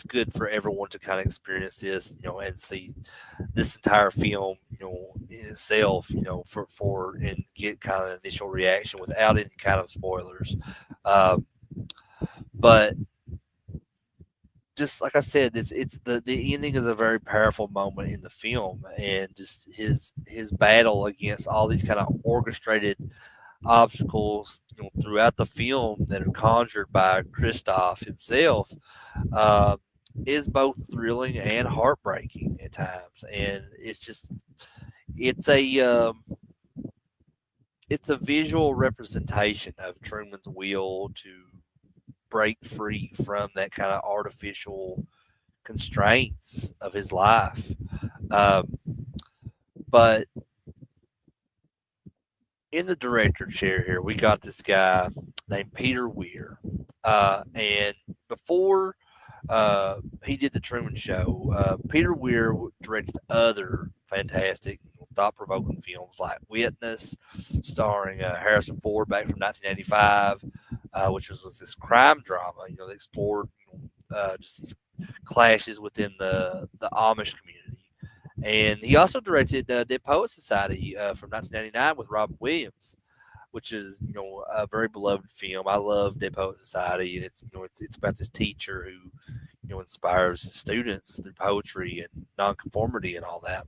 good for everyone to kind of experience this, and see this entire film, in itself, and get kind of an initial reaction without any kind of spoilers. Um, but just like I said, it's the ending is a very powerful moment in the film, and just his battle against all these kind of orchestrated obstacles, throughout the film that are conjured by Christoph himself, uh, is both thrilling and heartbreaking at times, and it's a um, it's a visual representation of Truman's will to break free from that kind of artificial constraints of his life. Um, but in the director chair here, we got this guy named Peter Weir. And before he did the Truman Show, Peter Weir directed other fantastic, thought provoking films like Witness, starring Harrison Ford back from 1985, which was this crime drama, that explored just these clashes within the Amish community. And he also directed Dead Poet Society from 1999 with Robin Williams, which is a very beloved film. I love Dead Poet Society, and it's about this teacher who inspires students through poetry and nonconformity and all that.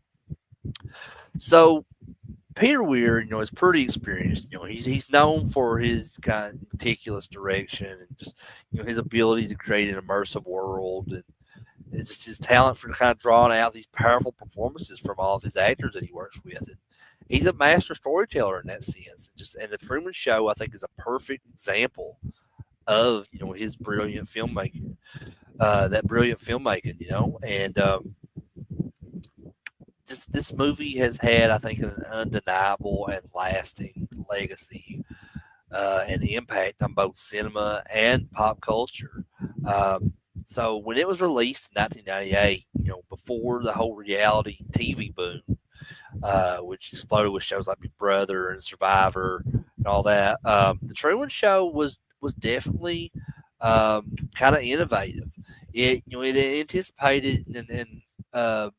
So Peter Weir, is pretty experienced. He's known for his kind of meticulous direction and just his ability to create an immersive world, and it's just his talent for kind of drawing out these powerful performances from all of his actors that he works with. And he's a master storyteller in that sense. And the Truman Show, I think, is a perfect example of his brilliant filmmaking. That brilliant filmmaking, and just this movie has had, I think, an undeniable and lasting legacy and impact on both cinema and pop culture. Um, so when it was released in 1998, before the whole reality TV boom, which exploded with shows like Big Brother and Survivor and all that, the Truman Show was definitely kind of innovative. It anticipated uh,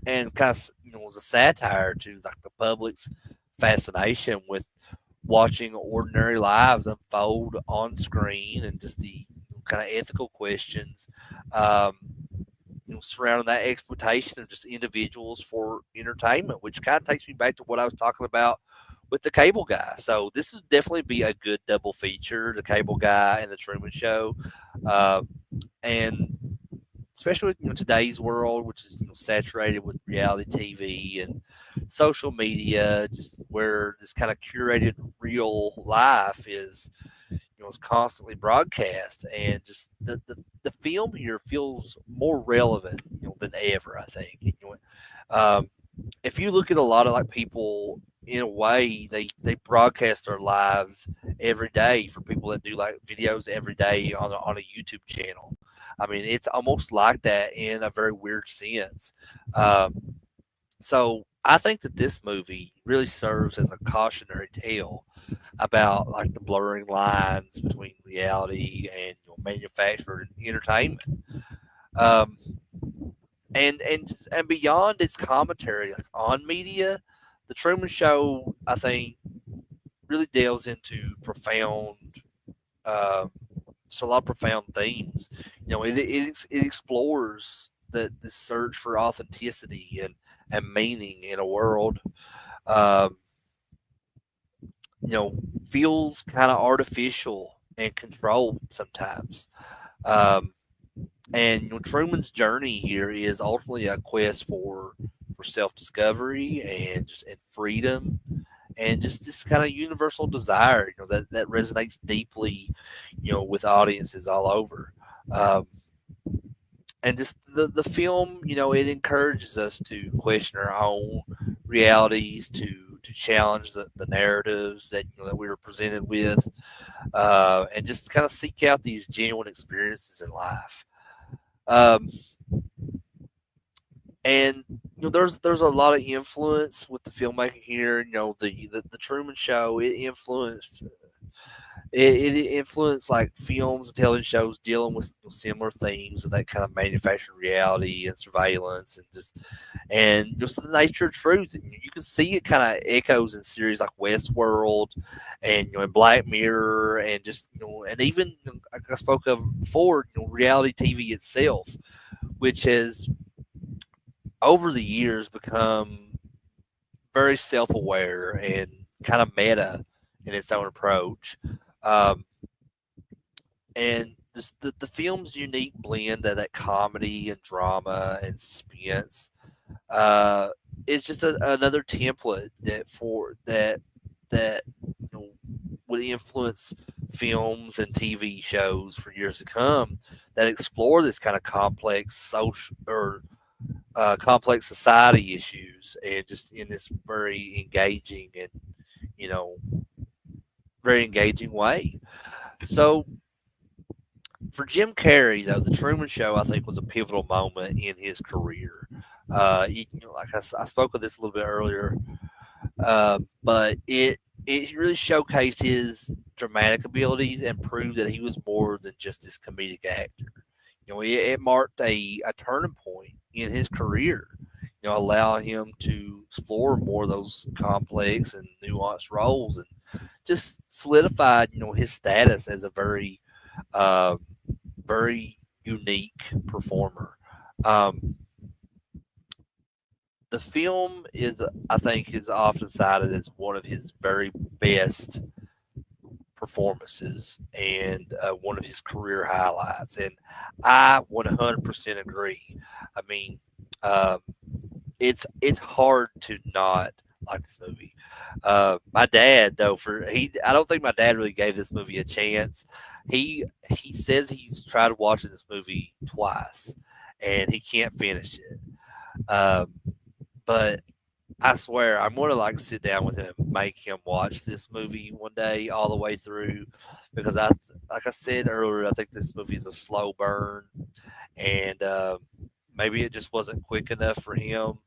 and kind of was a satire to like the public's fascination with watching ordinary lives unfold on screen and just the kind of ethical questions um, surrounding that exploitation of just individuals for entertainment, which kind of takes me back to what I was talking about with the Cable Guy. So this would definitely be a good double feature: the Cable Guy and the Truman Show, uh, and especially with today's world, which is saturated with reality TV and social media, just where this kind of curated real life is constantly broadcast, and just the film here feels more relevant than ever. I think um, if you look at a lot of like people in a way they broadcast their lives every day for people that do like videos every day on a YouTube channel. I mean, it's almost like that in a very weird sense. So I think that this movie really serves as a cautionary tale about like the blurring lines between reality and manufactured entertainment. Um, and beyond its commentary like, on media, the Truman Show I think really delves into uh, just a lot of profound themes. It explores the search for authenticity and meaning in a world um, you know feels kind of artificial and controlled sometimes. Um, and Truman's journey here is ultimately a quest for self discovery and freedom and just this kind of universal desire, that resonates deeply, with audiences all over. Um, and just the film, it encourages us to question our own realities, to challenge the narratives that we were presented with, and just kind of seek out these genuine experiences in life. Um, and there's a lot of influence with the filmmaking here. The Truman Show it influenced like films and television shows dealing with similar themes of that kind of manufactured reality and surveillance and just the nature of truth. And you can see it kind of echoes in series like Westworld and in Black Mirror and just and even like I spoke of before, reality TV itself, which has over the years become very self-aware and kind of meta in its own approach. Um, and the film's unique blend of that comedy and drama and suspense uh, is just another template that would influence films and TV shows for years to come that explore this kind of complex social or complex society issues and just in this very engaging and you know very engaging way. So for Jim Carrey, though, the Truman Show I think was a pivotal moment in his career. Like I spoke of this a little bit earlier, but it really showcased his dramatic abilities and proved that he was more than just this comedic actor. It marked a turning point in his career. Allowing him to explore more of those complex and nuanced roles, and just solidified his status as a uh, very unique performer. Um, the film is, I think, is often cited as one of his very best performances and one of his career highlights, and I 100% agree. I mean, um, it's hard to not like this movie. My dad, though, I don't think my dad really gave this movie a chance. He says he's tried watching this movie twice, and he can't finish it. Um, but I swear I'm gonna like sit down with him, make him watch this movie one day all the way through, because like I said earlier, I think this movie is a slow burn, and maybe it just wasn't quick enough for him.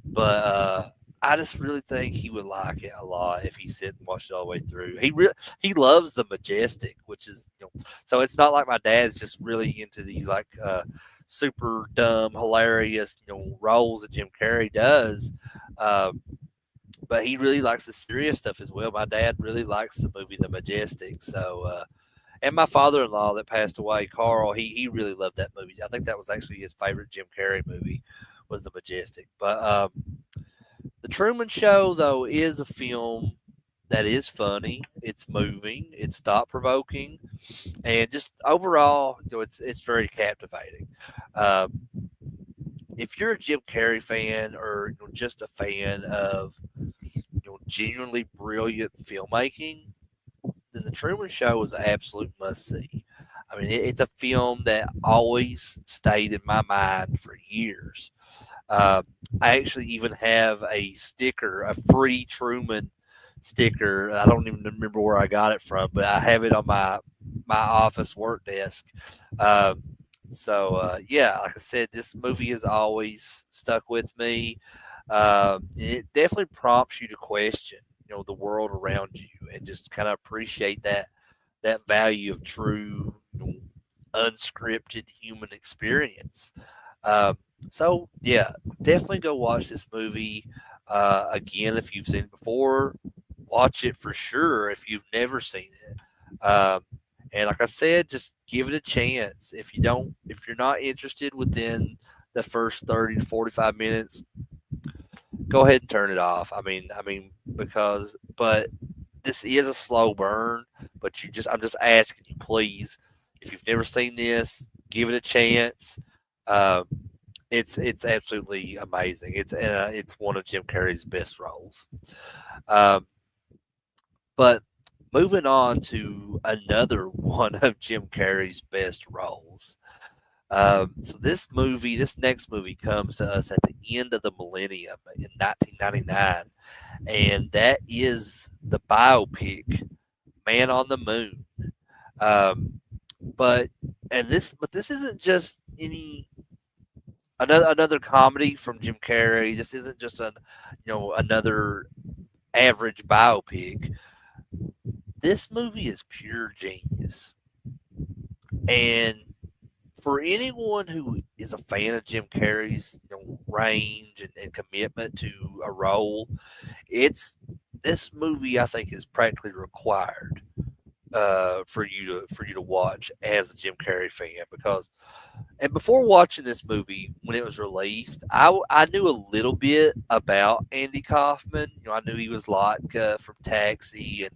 But I just really think he would like it a lot if he sit and watched it all the way through. He loves the majestic, which is so it's not like my dad's just really into these like super dumb, hilarious roles that Jim Carrey does. Um, but he really likes the serious stuff as well. My dad really likes the movie The Majestic. So, and my father-in-law that passed away, Carl, he really loved that movie. I think that was actually his favorite Jim Carrey movie was The Majestic. But The Truman Show, though, is a film that is funny. It's moving. It's thought provoking, and just overall, it's very captivating. Um, if you're a Jim Carrey fan or just a fan of genuinely brilliant filmmaking, then The Truman Show is an absolute must see. I mean, it's a film that always stayed in my mind for years. Uh, I actually even have a sticker, a free Truman sticker. I don't even remember where I got it from, but I have it on my office work desk. Um, yeah, like I said, this movie has always stuck with me. It definitely prompts you to question, the world around you, and just kind of appreciate that value of true, unscripted human experience. Um, yeah, definitely go watch this movie again if you've seen it before. Watch it for sure if you've never seen it. And like I said, just give it a chance. If you're not interested within the first 30 to 45 minutes, go ahead and turn it off. But this is a slow burn. But I'm just asking you, please, if you've never seen this, give it a chance. Um, it's absolutely amazing. It's one of Jim Carrey's best roles. Um, but moving on to another one of Jim Carrey's best roles. This next movie comes to us at the end of the millennium in 1999, and that is the biopic Man on the Moon. Um, but but this isn't just another comedy from Jim Carrey. This isn't just another average biopic. This movie is pure genius, and for anyone who is a fan of Jim Carrey's range and commitment to a role, it's this movie I think is practically required for you to watch as a Jim Carrey fan because. And before watching this movie, when it was released, I knew a little bit about Andy Kaufman. I knew he was Latka from Taxi, and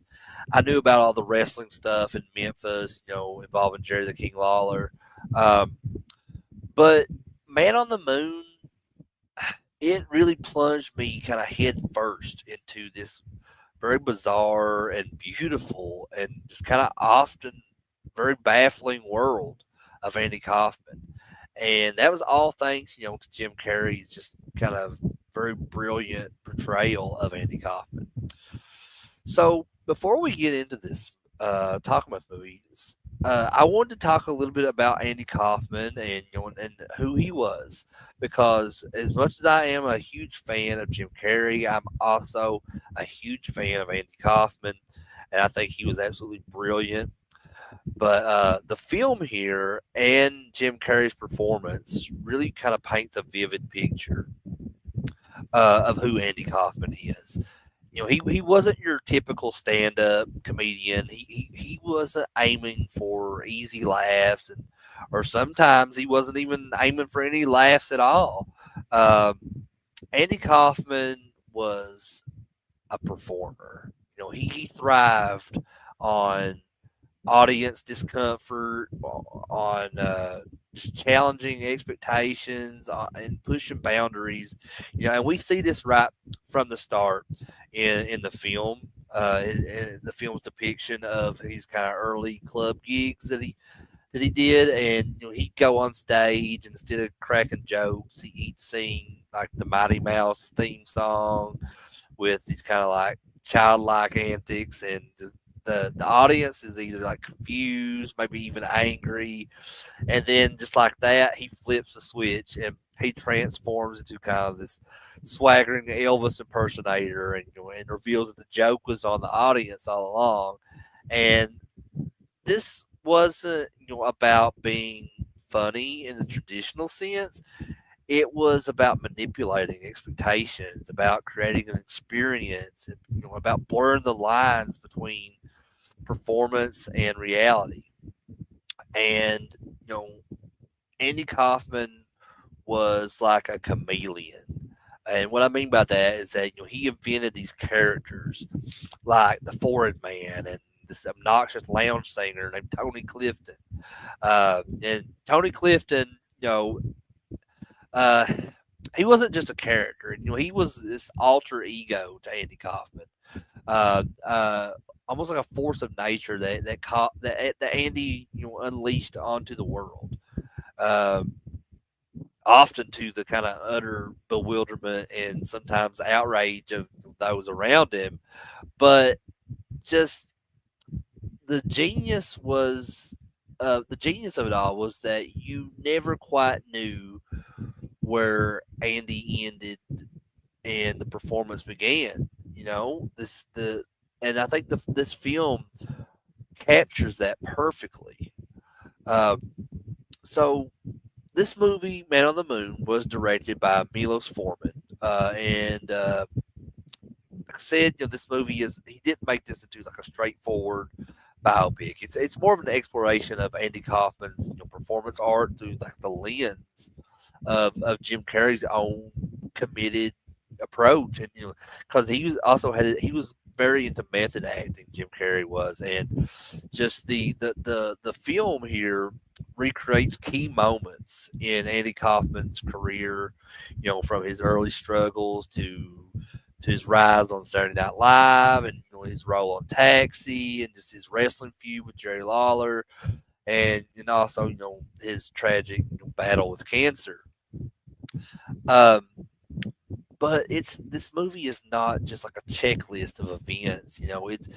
I knew about all the wrestling stuff in Memphis, involving Jerry the King Lawler. Um, but Man on the Moon, it really plunged me kind of head first into this very bizarre and beautiful and just kind of often very baffling world of Andy Kaufman. And that was all thanks, to Jim Carrey's just kind of very brilliant portrayal of Andy Kaufman. So before we get into this, talking about movies, I wanted to talk a little bit about Andy Kaufman and and who he was, because as much as I am a huge fan of Jim Carrey, I'm also a huge fan of Andy Kaufman, and I think he was absolutely brilliant. But the film here and Jim Carrey's performance really kind of paints a vivid picture of who Andy Kaufman is. He wasn't your typical stand-up comedian. He wasn't aiming for easy laughs, or sometimes he wasn't even aiming for any laughs at all. Um, Andy Kaufman was a performer. He thrived on audience discomfort, on just challenging expectations, and pushing boundaries. And we see this right from the start in the film. In the film's depiction of his kind of early club gigs that he did, and he'd go on stage and instead of cracking jokes, he'd sing like the Mighty Mouse theme song with these kind of like childlike antics, and the audience is either like confused, maybe even angry, and then just like that, he flips a switch and he transforms into kind of this swaggering Elvis impersonator, and reveals that the joke was on the audience all along. And this wasn't about being funny in the traditional sense. It was about manipulating expectations, about creating an experience, and about blurring the lines between performance and reality. And Andy Kaufman was like a chameleon. And what I mean by that is that he invented these characters like the Foreign Man and this obnoxious lounge singer named Tony Clifton. And Tony Clifton, uh, he wasn't just a character. He was this alter ego to Andy Kaufman. Uh, uh, Almost like a force of nature that Andy unleashed onto the world. Um, Often to the kind of utter bewilderment and sometimes outrage of those around him. But just the genius was the genius of it all was that you never quite knew where Andy ended and the performance began. This the and I think this film captures that perfectly. Uh, so this movie, Man on the Moon, was directed by Milos Forman, and like I said, this movie is he didn't make this into like a straightforward biopic. It's more of an exploration of Andy Kaufman's performance art through like the lens of Jim Carrey's own committed approach, and because he was very into method acting. Jim Carrey was, and just the film here recreates key moments in Andy Kaufman's career, from his early struggles to his rise on Saturday Night Live, and his role on Taxi, and just his wrestling feud with Jerry Lawler, and also his tragic battle with cancer. Um, but it's this movie is not just like a checklist of events. It's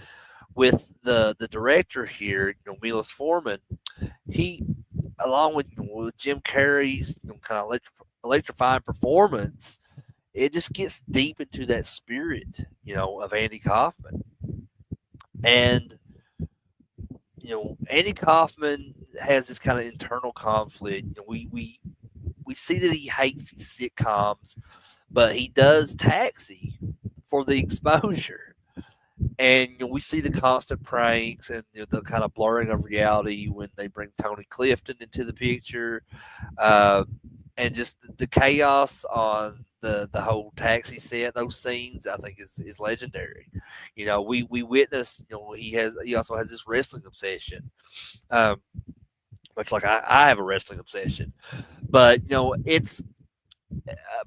with the director here, Milos Forman. He, along with Jim Carrey's kind of electrifying performance, it just gets deep into that spirit, of Andy Kaufman. And Andy Kaufman has this kind of internal conflict. We see that he hates these sitcoms, but he does Taxi for the exposure. And we see the constant pranks and the kind of blurring of reality when they bring Tony Clifton into the picture, uh, and just the chaos on the whole Taxi set. Those scenes, I think, is legendary. We witness. He also has this wrestling obsession, um, much like I have a wrestling obsession. But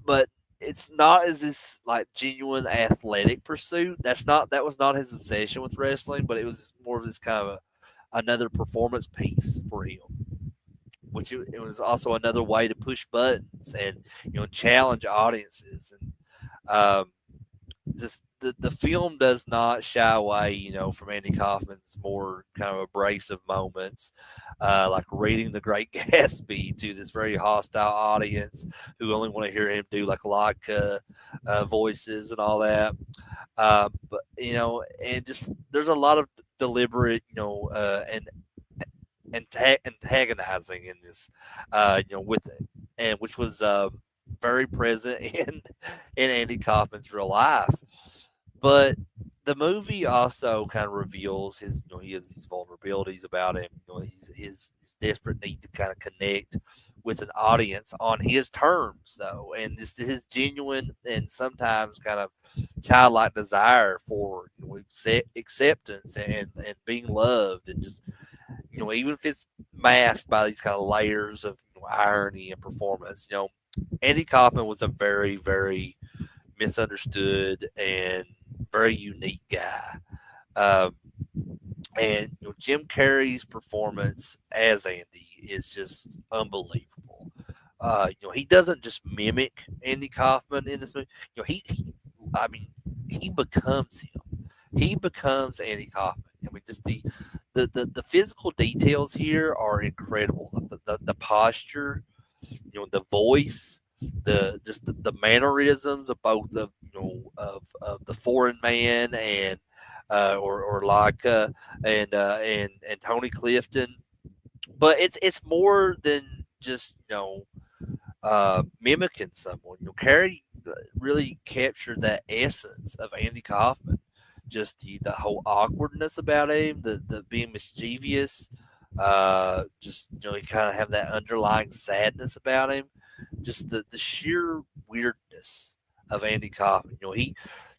but it's not as this like genuine athletic pursuit. That was not his obsession with wrestling, but it was more of this kind of another performance piece for him, which it was also another way to push buttons and challenge audiences. And just the film does not shy away, from Andy Kaufman's more kind of abrasive moments, like reading The Great Gatsby to this very hostile audience who only want to hear him do like voices and all that. But and just there's a lot of deliberate, and antagonizing in this, with and which was very present in Andy Kaufman's real life. But the movie also kind of reveals he has these vulnerabilities about him. His desperate need to kind of connect with an audience on his terms, though, and just his genuine and sometimes kind of childlike desire for acceptance and being loved, and just even if it's masked by these kind of layers of irony and performance. Andy Kaufman was a very, very misunderstood and very unique guy. Um, and Jim Carrey's performance as Andy is just unbelievable. he doesn't just mimic Andy Kaufman in this movie. I mean, he becomes him. He becomes Andy Kaufman. I mean, just the physical details here are incredible. The posture, the voice, the mannerisms of both of the foreign man and or Laika and Tony Clifton. But it's more than just mimicking someone. Carrey really captured that essence of Andy Kaufman. Just the whole awkwardness about him, the being mischievous, just he kind of have that underlying sadness about him. Just the sheer weirdness of Andy Kaufman.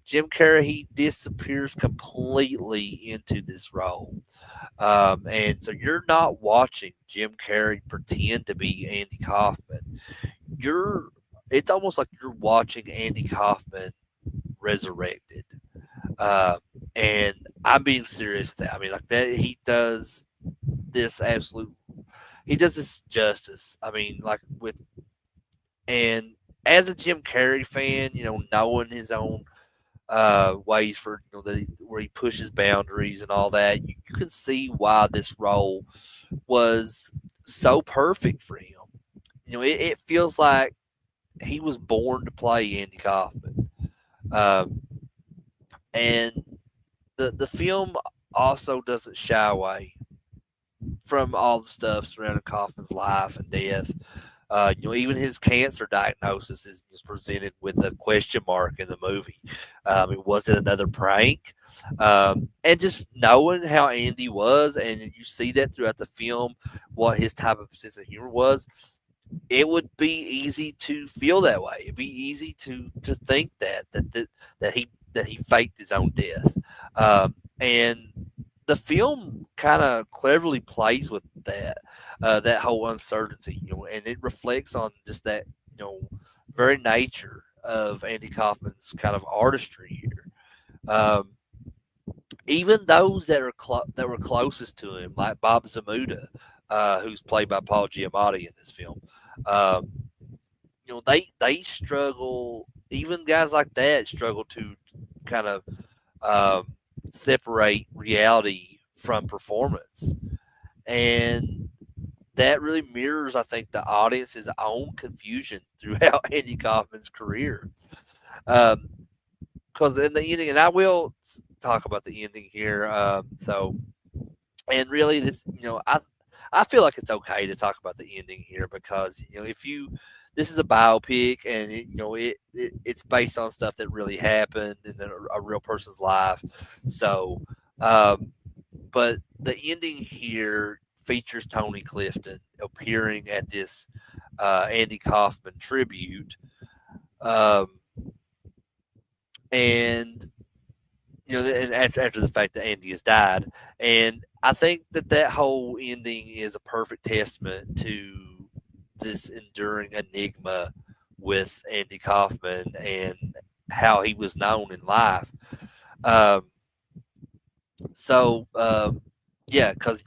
Jim Carrey, he disappears completely into this role. And so you're not watching Jim Carrey pretend to be Andy Kaufman. You're It's almost like you're watching Andy Kaufman resurrected. Um, and I'm being serious with that. I mean, like that this absolute he does this justice. I mean, like with and as a Jim Carrey fan, knowing his own ways for where he pushes boundaries and all that, you can see why this role was so perfect for him. It feels like he was born to play Andy Kaufman. Um, and the film also doesn't shy away from all the stuff surrounding Kaufman's life and death. Even his cancer diagnosis is presented with a question mark in the movie. Was it another prank? And just knowing how Andy was, and you see that throughout the film, what his type of sense of humor was, it would be easy to feel that way. It'd be easy to think that he faked his own death, and the film kind of cleverly plays with that whole uncertainty, and it reflects on just that very nature of Andy Kaufman's kind of artistry here. Um, Even those that were closest to him, like Bob Zamuda, who's played by Paul Giamatti in this film, um, they struggle. Even guys like that struggle to kind of um, separate reality from performance, and that really mirrors, I think, the audience's own confusion throughout Andy Kaufman's career. Because in the ending, and I will talk about the ending here. And really, I feel like it's okay to talk about the ending here because if you this is a biopic and it's based on stuff that really happened in a real person's life. So, um, but the ending here features Tony Clifton appearing at this Andy Kaufman tribute, um, and and after the fact that Andy has died, and I think that whole ending is a perfect testament to this enduring enigma with Andy Kaufman and how he was known in life. Um, so yeah, because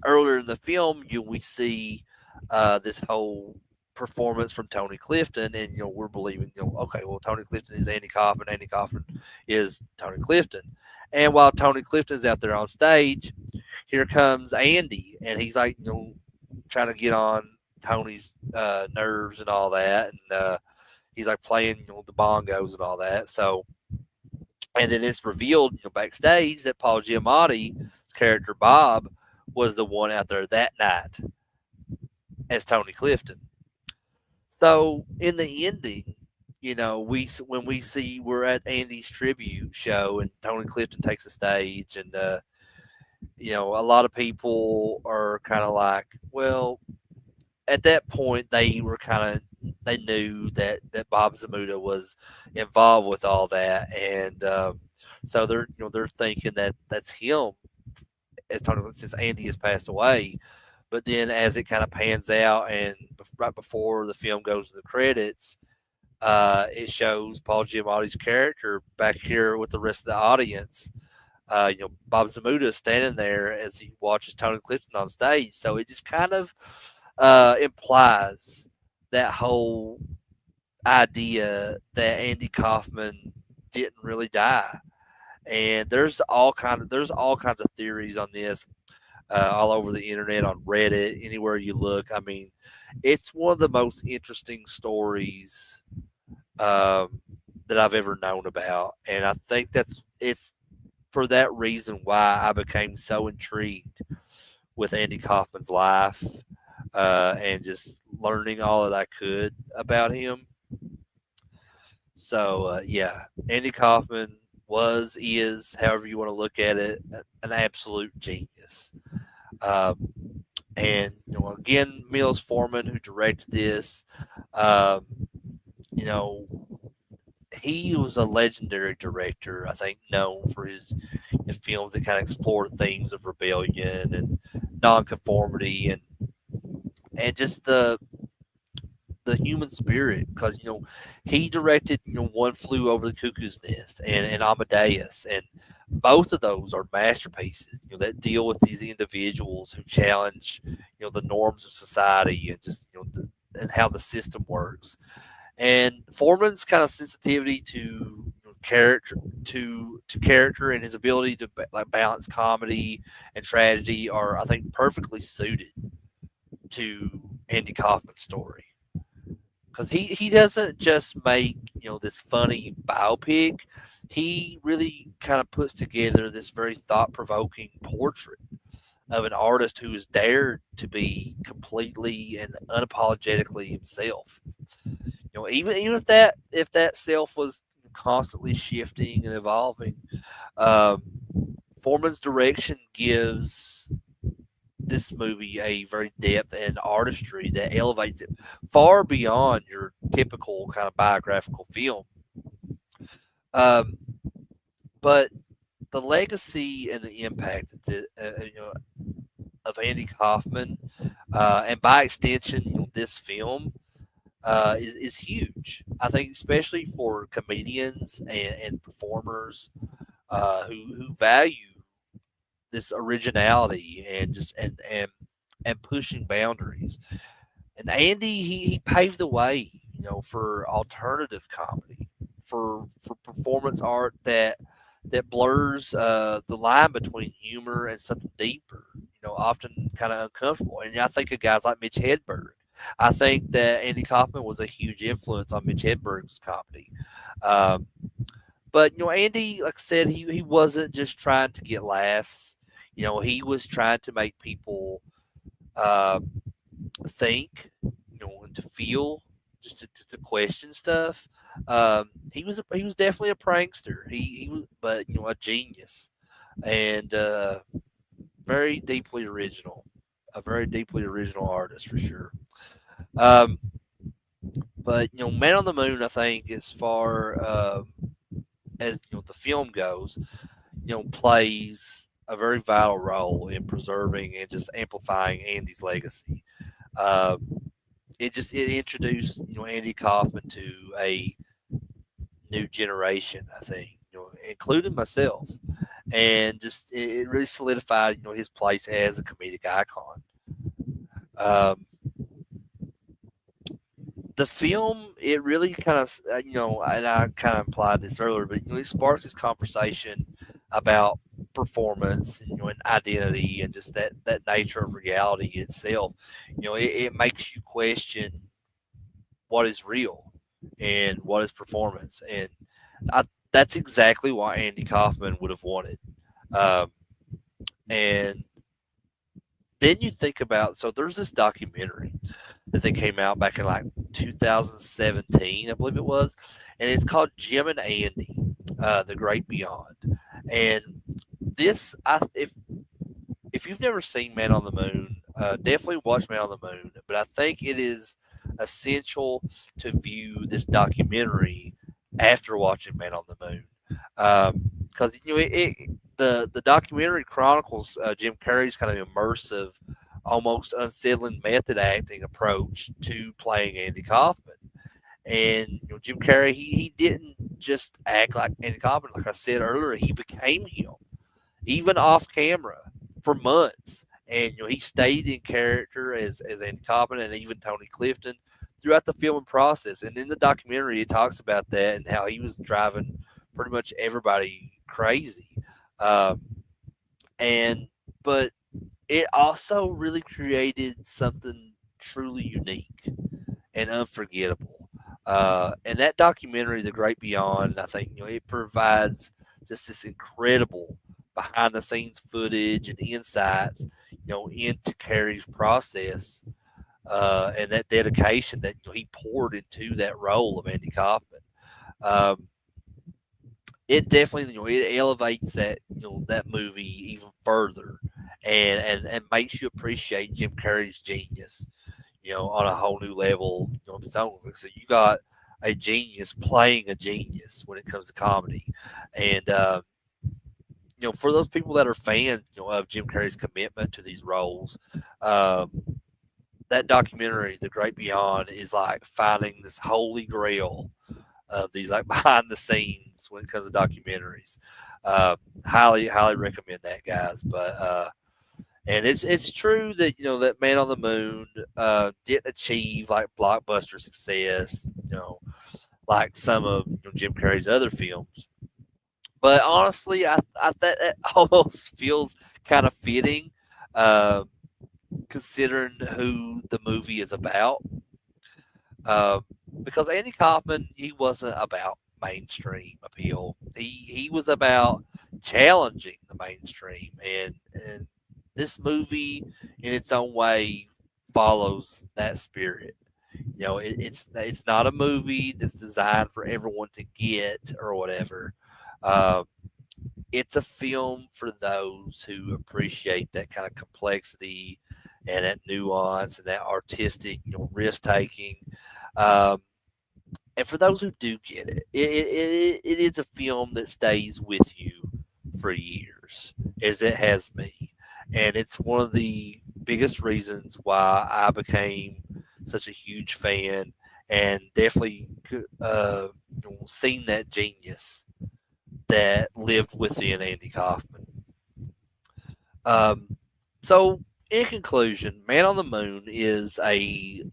earlier in the film, we see this whole performance from Tony Clifton, and we're believing, okay, well, Tony Clifton is Andy Kaufman, Andy Kaufman is Tony Clifton, and while Tony Clifton's out there on stage, here comes Andy, and he's like, trying to get on Tony's nerves and all that, and he's like playing, the bongos and all that. So, and then it's revealed, backstage that Paul Giamatti's character Bob was the one out there that night as Tony Clifton. So in the ending, when we see we're at Andy's tribute show and Tony Clifton takes the stage, and a lot of people are kind of like, well, at that point they knew that Bob Zamuda was involved with all that, and so they're thinking that that's him. Since Andy has passed away, but then as it kind of pans out, and right before the film goes to the credits, it shows Paul Giamatti's character back here with the rest of the audience. Bob Zamuda is standing there as he watches Tony Clifton on stage. So it just kind of implies that whole idea that Andy Kaufman didn't really die. And there's all kinds of theories on this, all over the internet, on Reddit, anywhere you look. I mean, it's one of the most interesting stories, um, that I've ever known about, and I think it's for that reason why I became so intrigued with Andy Kaufman's life, and just learning all that I could about him. So yeah, Andy Kaufman is, however you want to look at it, an absolute genius. Um, and again, Mills Forman, who directed this, um, you know, he was a legendary director. I think known for his films that kind of explore themes of rebellion and nonconformity, and just the human spirit, because he directed One Flew Over the Cuckoo's Nest and Amadeus, and both of those are masterpieces that deal with these individuals who challenge the norms of society, and just and how the system works. And Foreman's kind of sensitivity to character to character, and his ability to like balance comedy and tragedy are, I think, perfectly suited to Andy Kaufman's story, because he doesn't just make this funny biopic. He really kind of puts together this very thought provoking portrait of an artist who has dared to be completely and unapologetically himself. Even if that self was constantly shifting and evolving. Um, Foreman's direction gives this movie a very depth and artistry that elevates it far beyond your typical kind of biographical film. Um, but the legacy and the impact of, of Andy Kaufman, and by extension, this film, is huge. I think, especially for comedians and performers, who value this originality and and pushing boundaries. And Andy, he paved the way, for alternative comedy, for performance art that blurs, the line between humor and something deeper. Often kind of uncomfortable. And I think of guys like Mitch Hedberg. I think that Andy Kaufman was a huge influence on Mitch Hedberg's comedy. Um, but Andy, like I said, he wasn't just trying to get laughs. He was trying to make people, uh, think, and to feel, just to question stuff. He was definitely a prankster. He was, but a genius, and very deeply original, a very deeply original artist for sure. Um, but Man on the Moon, I think, as far, as the film goes, plays a very vital role in preserving and just amplifying Andy's legacy. It introduced Andy Kaufman to a new generation, I think, including myself, and just it really solidified his place as a comedic icon. Um, the film, it really kind of, and I kind of implied this earlier, but it sparks this conversation about performance, and identity, and just that nature of reality itself. It makes you question what is real and what is performance, and I, that's exactly what Andy Kaufman would have wanted. Um, and then you think about, so there's this documentary that they came out back in like 2017, I believe it was, and it's called Jim and Andy, The Great Beyond. And this, if you've never seen Man on the Moon, definitely watch Man on the Moon. But I think it is essential to view this documentary after watching Man on the Moon, because the documentary chronicles, Jim Carrey's kind of immersive, almost unsettling method acting approach to playing Andy Kaufman. And Jim Carrey, he didn't just act like Andy Kaufman. Like I said earlier, he became him, even off camera, for months. And he stayed in character as Andy Kaufman, and even Tony Clifton throughout the filming process. And in the documentary, it talks about that and how he was driving pretty much everybody crazy. Um, and but it also really created something truly unique and unforgettable. And that documentary, The Great Beyond, I think it provides just this incredible behind the scenes footage and insights, into Carrey's process and that dedication that he poured into that role of Andy Kaufman. Um, it definitely it elevates that movie even further, and makes you appreciate Jim Carrey's genius, on a whole new level, of its own. So you got a genius playing a genius when it comes to comedy, and for those people that are fans, of Jim Carrey's commitment to these roles, um, that documentary, The Great Beyond, is like finding this holy grail of these like behind the scenes when it comes to documentaries. Highly recommend that, guys. But and it's true that that Man on the Moon didn't achieve like blockbuster success, like some of Jim Carrey's other films. But honestly, I that almost feels kind of fitting, uh, considering who the movie is about. Uh, because Andy Kaufman, he wasn't about mainstream appeal. He was about challenging the mainstream, and this movie, in its own way, follows that spirit. It's not a movie that's designed for everyone to get or whatever. Um, it's a film for those who appreciate that kind of complexity and that nuance and that artistic, risk taking. Um, and for those who do get it, it is a film that stays with you for years, as it has me. And it's one of the biggest reasons why I became such a huge fan and definitely seen that genius that lived within Andy Kaufman. Um, so, in conclusion, Man on the Moon is a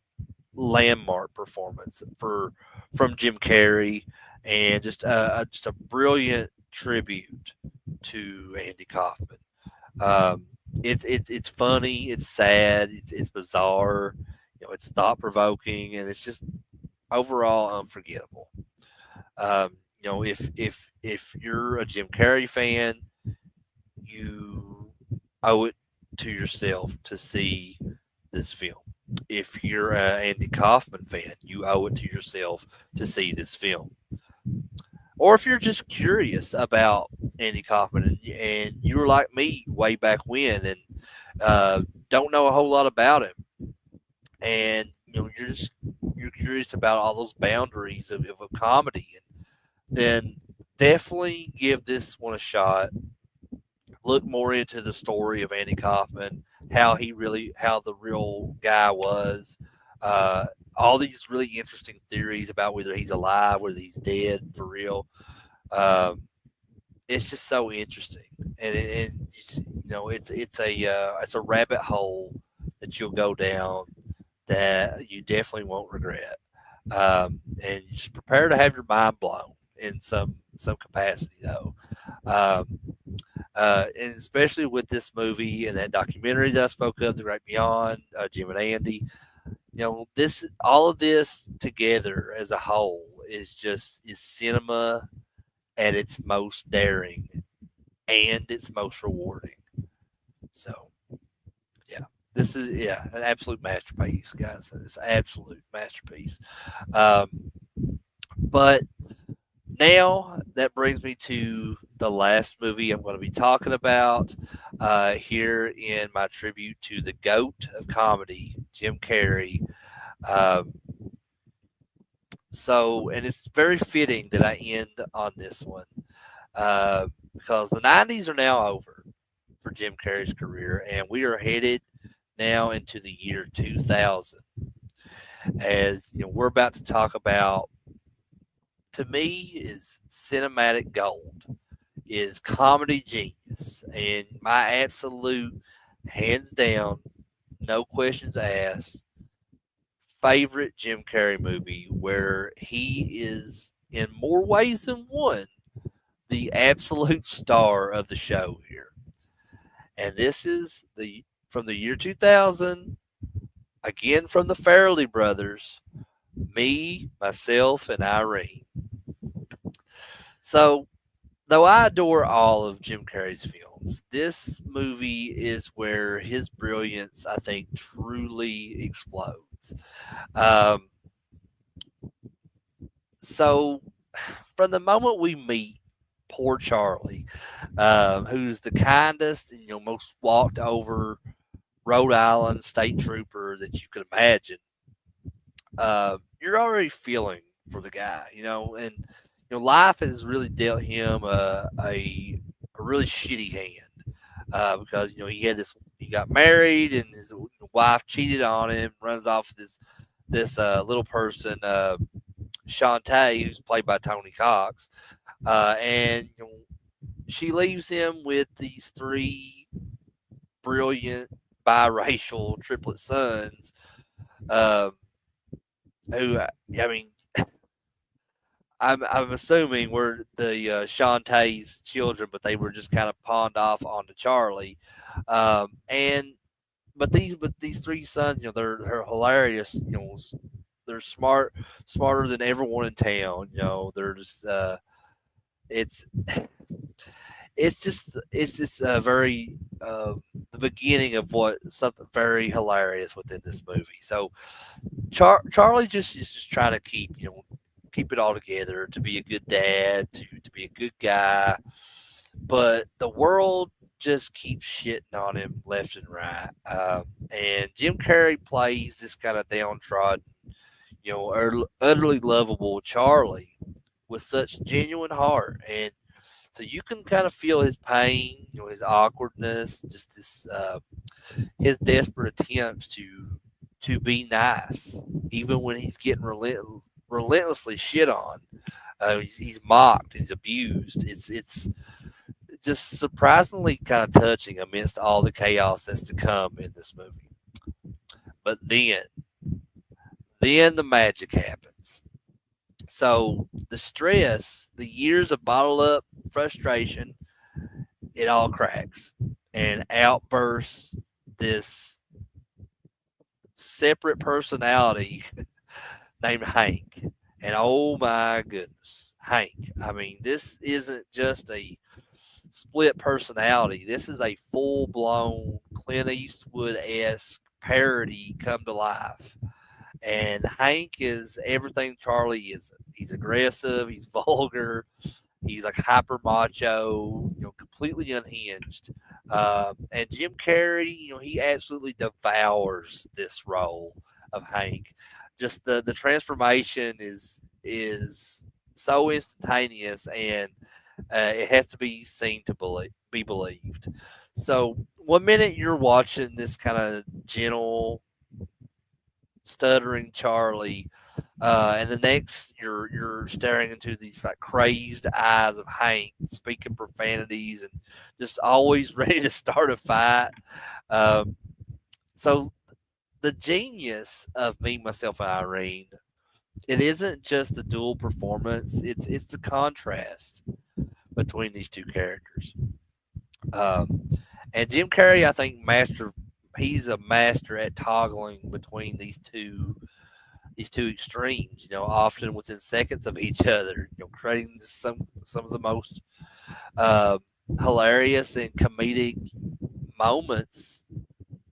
landmark performance from Jim Carrey, and just a brilliant tribute to Andy Kaufman. Um, it's funny, it's sad, it's bizarre, it's thought provoking, and it's just overall unforgettable. If you're a Jim Carrey fan, you owe it to yourself to see this film. If you're an Andy Kaufman fan, you owe it to yourself to see this film. Or if you're just curious about Andy Kaufman and you were like me way back when and don't know a whole lot about him, and you're curious about all those boundaries of a comedy, and then definitely give this one a shot. Look more into the story of Andy Kaufman, how the real guy was. Uh, all these really interesting theories about whether he's alive, whether he's dead for real. Um, it's just so interesting, and it's a rabbit hole that you'll go down that you definitely won't regret. And you just prepare to have your mind blown in some capacity, though. Um, and especially with this movie and that documentary that I spoke of, The Great Beyond, Jim and Andy. This all of this together as a whole is cinema at its most daring and its most rewarding. So yeah, this is an absolute masterpiece, guys. It's an absolute masterpiece. Um, but now that brings me to the last movie I'm going to be talking about here in my tribute to the GOAT of comedy, Jim Carrey. Um, and it's very fitting that I end on this one uh, because the 90s are now over for Jim Carrey's career, and we are headed now into the year 2000. As we're about to talk about, to me, is cinematic gold, is comedy genius, and my absolute, hands down, no questions asked, favorite Jim Carrey movie where he is, in more ways than one, the absolute star of the show here. And this is the from the year 2000, again from the Farrelly brothers, me, myself, and Irene. So, though I adore all of Jim Carrey's films, this movie is where his brilliance, I think, truly explodes. Um, so, from the moment we meet poor Charlie, who's the kindest and most walked over Rhode Island state trooper that you could imagine, you're already feeling for the guy, and life has really dealt him a really shitty hand because he got married and his wife cheated on him, runs off with this little person, Shantae, who's played by Tony Cox, and she leaves him with these three brilliant biracial triplet sons, um, who I mean I'm assuming were the Shantae's children, but they were just kind of pawned off onto Charlie. And but these three sons, they're hilarious. They're smarter than everyone in town. They're just it's it's just a very the beginning of what something very hilarious within this movie. So Charlie just is just trying to keep it all together, to be a good dad, to be a good guy, but the world just keeps shitting on him left and right. And Jim Carrey plays this kind of downtrodden, utterly lovable Charlie with such genuine heart, and so you can kind of feel his pain, his awkwardness, just this his desperate attempts to be nice, even when he's getting relentlessly shit on. He's mocked, he's abused. It's just surprisingly kind of touching amidst all the chaos that's to come in this movie. But then the magic happens. So the stress, the years of bottled up frustration, it all cracks and outbursts this separate personality named Hank. And oh my goodness, Hank. I mean, this isn't just a split personality. This is a full blown Clint Eastwood esque parody come to life. And Hank is everything Charlie isn't. He's aggressive, he's vulgar, he's like hyper macho, completely unhinged. And Jim Carrey, he absolutely devours this role of Hank. Just the transformation is so instantaneous, and it has to be seen to be believed. So one minute you're watching this kind of gentle, stuttering Charlie, and the next you're staring into these like crazed eyes of Hank, speaking profanities and just always ready to start a fight. Um, so the genius of Me, Myself, and Irene, it isn't just the dual performance; it's the contrast between these two characters. Um, and Jim Carrey, I think, he's a master at toggling between these two extremes, often within seconds of each other, creating some of the most uh, hilarious and comedic moments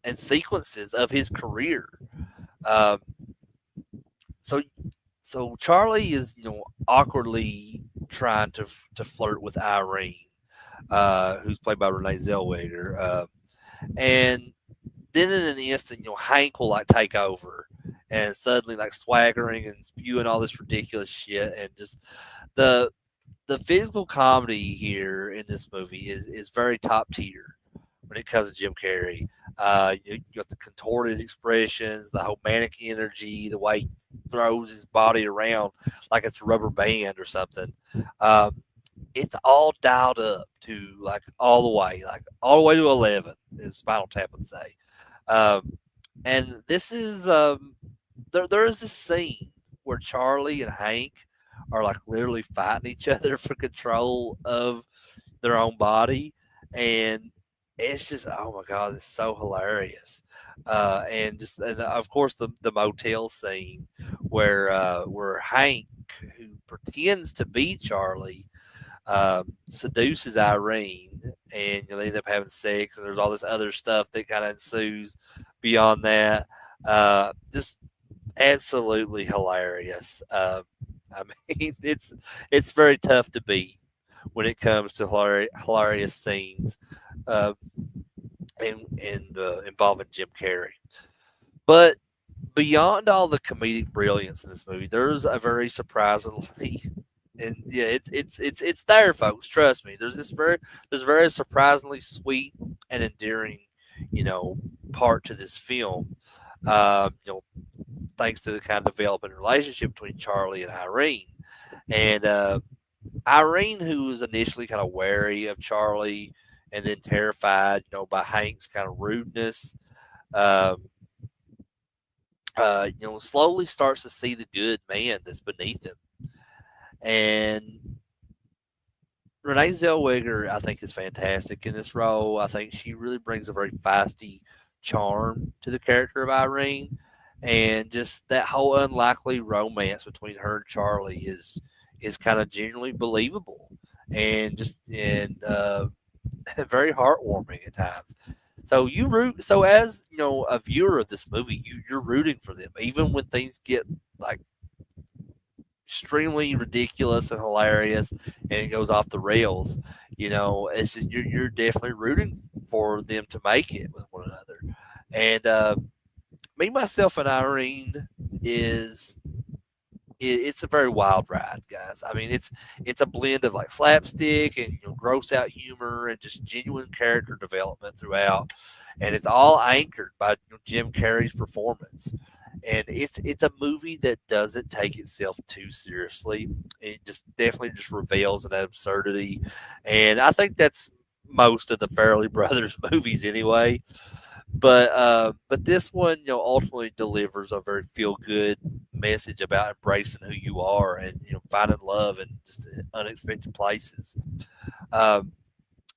and sequences of his career. Um, so so Charlie is awkwardly trying to flirt with Irene, who's played by Renee Zellweger, and then in an instant, Hank will like take over and suddenly like swaggering and spewing all this ridiculous shit, and just the the physical comedy here in this movie is very top tier when it comes to Jim Carrey. You got the contorted expressions, the whole manic energy, the way he throws his body around like it's a rubber band or something. Um, it's all dialed up to like all the way to 11, as Spinal Tap would say. Um, and this is there is this scene where Charlie and Hank are like literally fighting each other for control of their own body, and it's just oh my god, it's so hilarious. And of course the motel scene where Hank, who pretends to be Charlie, seduces Irene, and they end up having sex, and there's all this other stuff that kind of ensues beyond that. Just absolutely hilarious. I mean, it's very tough to beat when it comes to hilarious scenes, uh, and involving Jim Carrey. But beyond all the comedic brilliance in this movie, there's a very surprisingly, and yeah, it's there, folks. Trust me. There's a very surprisingly sweet and endearing, you know, part to this film. Thanks to the kind of developing relationship between Charlie and Irene, and Irene, who was initially kind of wary of Charlie and then terrified, by Hank's kind of rudeness. Um, slowly starts to see the good man that's beneath him. And Renee Zellweger, I think, is fantastic in this role. I think she really brings a very feisty charm to the character of Irene, and just that whole unlikely romance between her and Charlie is kind of genuinely believable, and very heartwarming at times. So you root. So as a viewer of this movie, you're rooting for them, even when things get like extremely ridiculous and hilarious, and it goes off the rails. It's just, you're definitely rooting for them to make it with one another. And me, myself, and Irene is it's a very wild ride, guys. I mean, it's a blend of like slapstick and gross out humor and just genuine character development throughout, and it's all anchored by Jim Carrey's performance. And it's a movie that doesn't take itself too seriously. It just definitely just reveals an absurdity, and I think that's most of the Farrelly Brothers movies anyway. But this one, ultimately delivers a very feel good message about embracing who you are and finding love in just unexpected places. Um,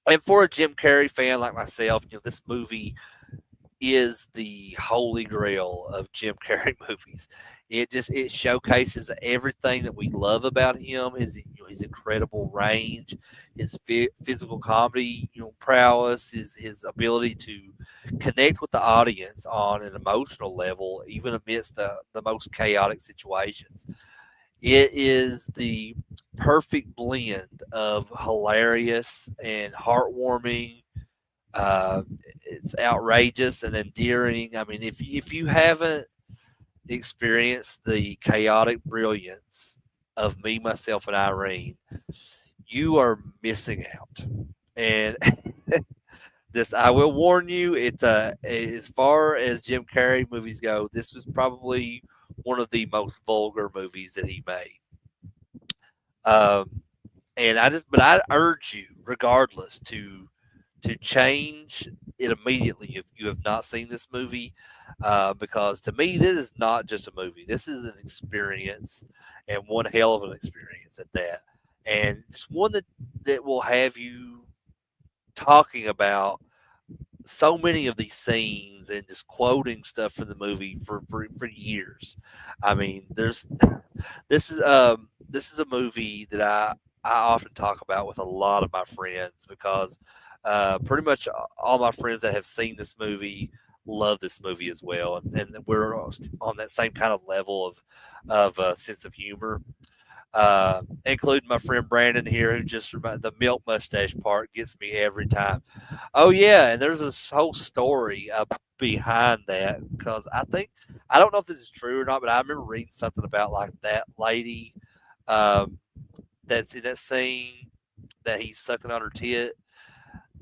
and for a Jim Carrey fan like myself, this movie is the holy grail of Jim Carrey movies. It showcases everything that we love about him. His incredible range, his physical comedy prowess, his ability to connect with the audience on an emotional level, even amidst the most chaotic situations. It is the perfect blend of hilarious and heartwarming. It's outrageous and endearing. I mean, if you haven't experienced the chaotic brilliance of Me, Myself, and Irene, you are missing out. And this, I will warn you, as far as Jim Carrey movies go, this was probably one of the most vulgar movies that he made. Um, but I urge you, regardless, to change it immediately if you have not seen this movie, because to me this is not just a movie. This is an experience, and one hell of an experience at that. And it's one that will have you talking about so many of these scenes and just quoting stuff from the movie for years. I mean, there's this is a movie that I often talk about with a lot of my friends because pretty much all my friends that have seen this movie love this movie as well, and we're on that same kind of level of sense of humor. Including my friend Brandon here, who just the milk mustache part gets me every time. Oh yeah, and there's this whole story behind that because I don't know if this is true or not, but I remember reading something about like that lady um, that's in that scene that he's sucking on her tit.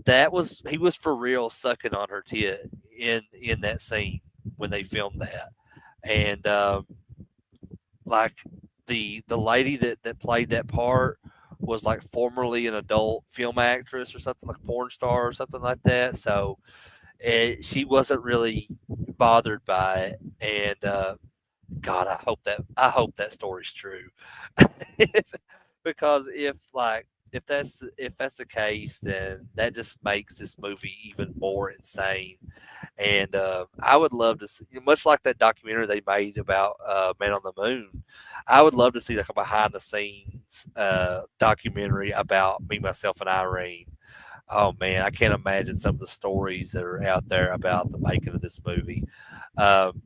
He was for real sucking on her tit in that scene when they filmed that, and like the lady that played that part was like formerly an adult film actress or something, like a porn star or something like that. So she wasn't really bothered by it, and God, I hope that story's true. Because if that's the case, then that just makes this movie even more insane. And I would love to see, much like that documentary they made about Man on the Moon. I would love to see like a behind the scenes documentary about Me, Myself, and Irene. Oh man, I can't imagine some of the stories that are out there about the making of this movie. Um,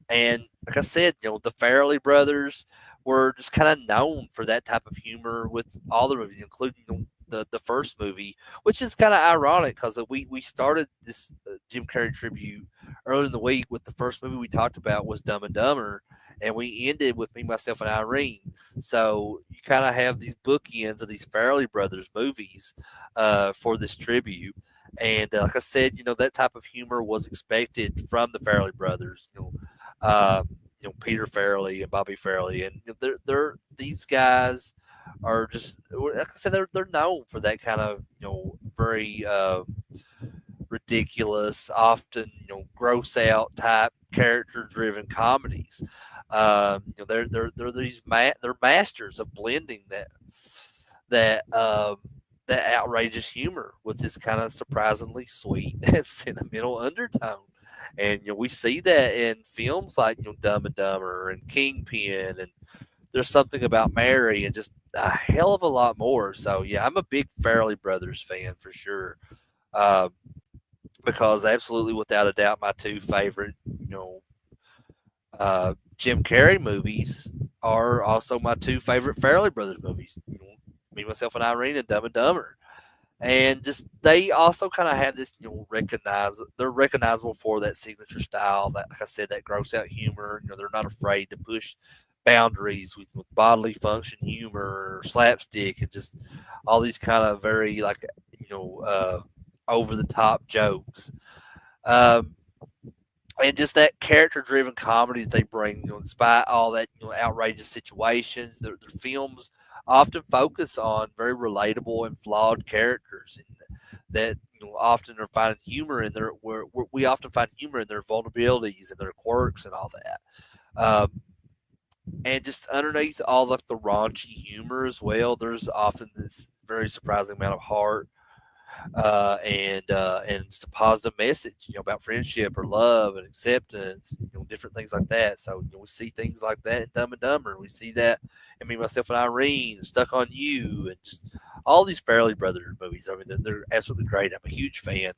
and like I said, the Farrelly brothers were just kind of known for that type of humor with all the movies, including the first movie, which is kind of ironic because we started this Jim Carrey tribute earlier in the week with the first movie we talked about was Dumb and Dumber, and we ended with Me, Myself, and Irene. So you kind of have these bookends of these Farrelly brothers movies for this tribute. And like I said, that type of humor was expected from the Farrelly brothers. Peter Farrelly and Bobby Farrelly, and they're these guys are just like I said, they're known for that kind of very ridiculous, often gross out type character driven comedies. They're they're masters of blending that that outrageous humor with this kind of surprisingly sweet and sentimental undertone. And we see that in films like Dumb and Dumber and Kingpin, and there's something about Mary, and just a hell of a lot more. So yeah, I'm a big Farrelly Brothers fan for sure. Um, because absolutely, without a doubt, my two favorite, Jim Carrey movies are also my two favorite Farrelly Brothers movies. Me, Myself, and Irene, and Dumb and Dumber. And just they also kind of have this, they're recognizable for that signature style. That, like I said, that gross out humor. They're not afraid to push boundaries with bodily function humor, or slapstick, and just all these kind of very you know uh, over the top jokes. Um, and just that character driven comedy that they bring, despite all that outrageous situations, their films often focus on very relatable and flawed characters, and that often are finding humor in their where we often find humor in their vulnerabilities and their quirks and all that. And just underneath all the raunchy humor as well, there's often this very surprising amount of heart and it's a positive message, about friendship or love and acceptance, different things like that. So we see things like that in Dumb and Dumber. We see that in Me, Myself, and Irene, Stuck on You, and just all these Fairley Brothers movies. I mean, they're absolutely great. I'm a huge fan.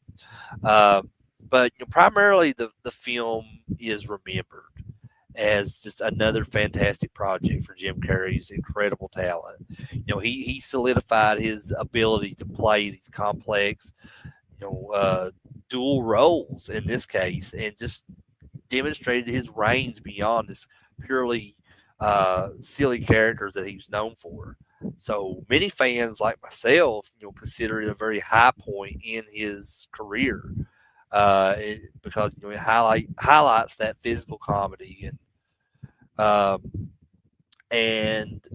But primarily the film is remembered as just another fantastic project for Jim Carrey's incredible talent. He solidified his ability to play these complex, you know, uh, dual roles in this case, and just demonstrated his range beyond this purely silly characters that he was known for. So many fans like myself, consider it a very high point in his career because it highlights that physical comedy um, and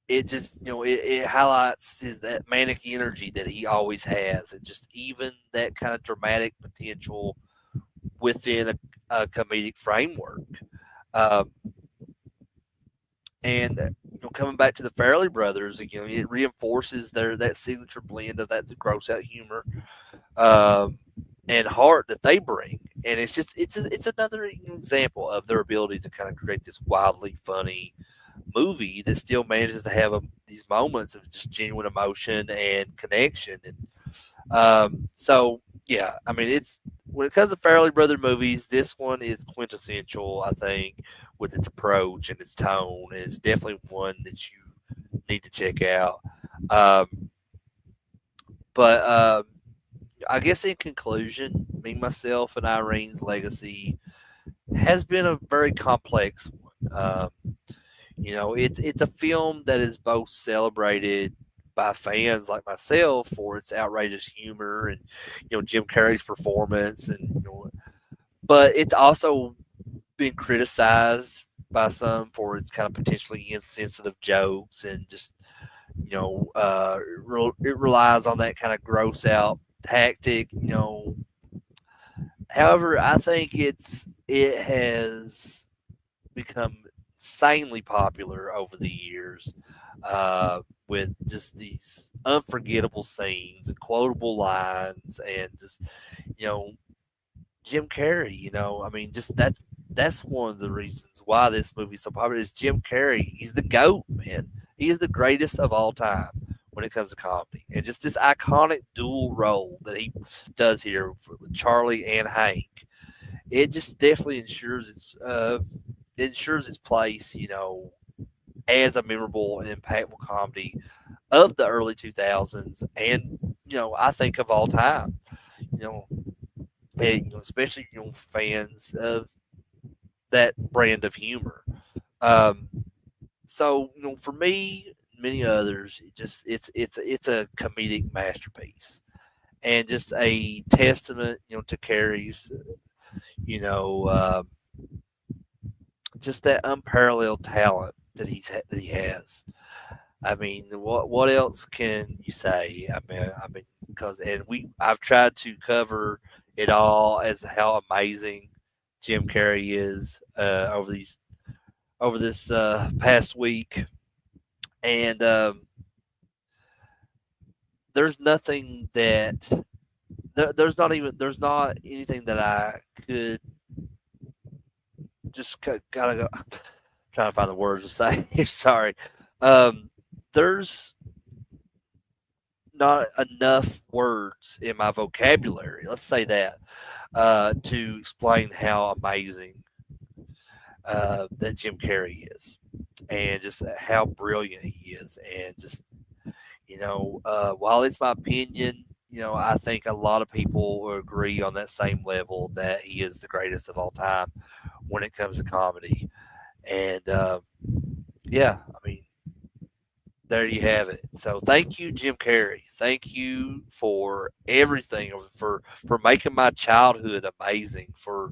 it just it highlights that manic energy that he always has, and just even that kind of dramatic potential within a comedic framework. Um, and coming back to the Farrelly brothers, it reinforces their that signature blend of that gross out humor um, and heart that they bring. And it's another example of their ability to kind of create this wildly funny movie that still manages to have these moments of just genuine emotion and connection. And so, yeah, I mean, it's when it comes to Farrelly Brother movies, this one is quintessential, I think, with its approach and its tone. And it's definitely one that you need to check out. Um, but I guess in conclusion, me, myself, and Irene's legacy has been a very complex one. It's a film that is both celebrated by fans like myself for its outrageous humor and Jim Carrey's performance, and but it's also been criticized by some for its kind of potentially insensitive jokes and just it relies on that kind of gross out tactic. However, I think it has become insanely popular over the years, with just these unforgettable scenes and quotable lines, and just you know Jim Carrey. I mean, just that's one of the reasons why this movie's so popular. Is Jim Carrey? He's the GOAT, man. He is the greatest of all time when it comes to comedy, and just this iconic dual role that he does here with Charlie and Hank. It just definitely ensures its place, as a memorable and impactful comedy of the early 2000s, and I think of all time. You know, and, especially fans of that brand of humor. Um, so for me, many others, it's a comedic masterpiece, and just a testament, to Carrie's, you know, uh, just that unparalleled talent that he has. I mean, what else can you say? I mean, because I've tried to cover it all as how amazing Jim Carrey is over this past week, and there's nothing that there's not anything that I could just gotta go. Trying to find the words to say. Sorry. Um, there's not enough words in my vocabulary. Let's say that, to explain how amazing that Jim Carrey is, and just how brilliant he is, and just while it's my opinion, I think a lot of people will agree on that same level that he is the greatest of all time when it comes to comedy. And yeah, I mean, there you have it. So thank you, Jim Carrey. Thank you for everything, for making my childhood amazing, for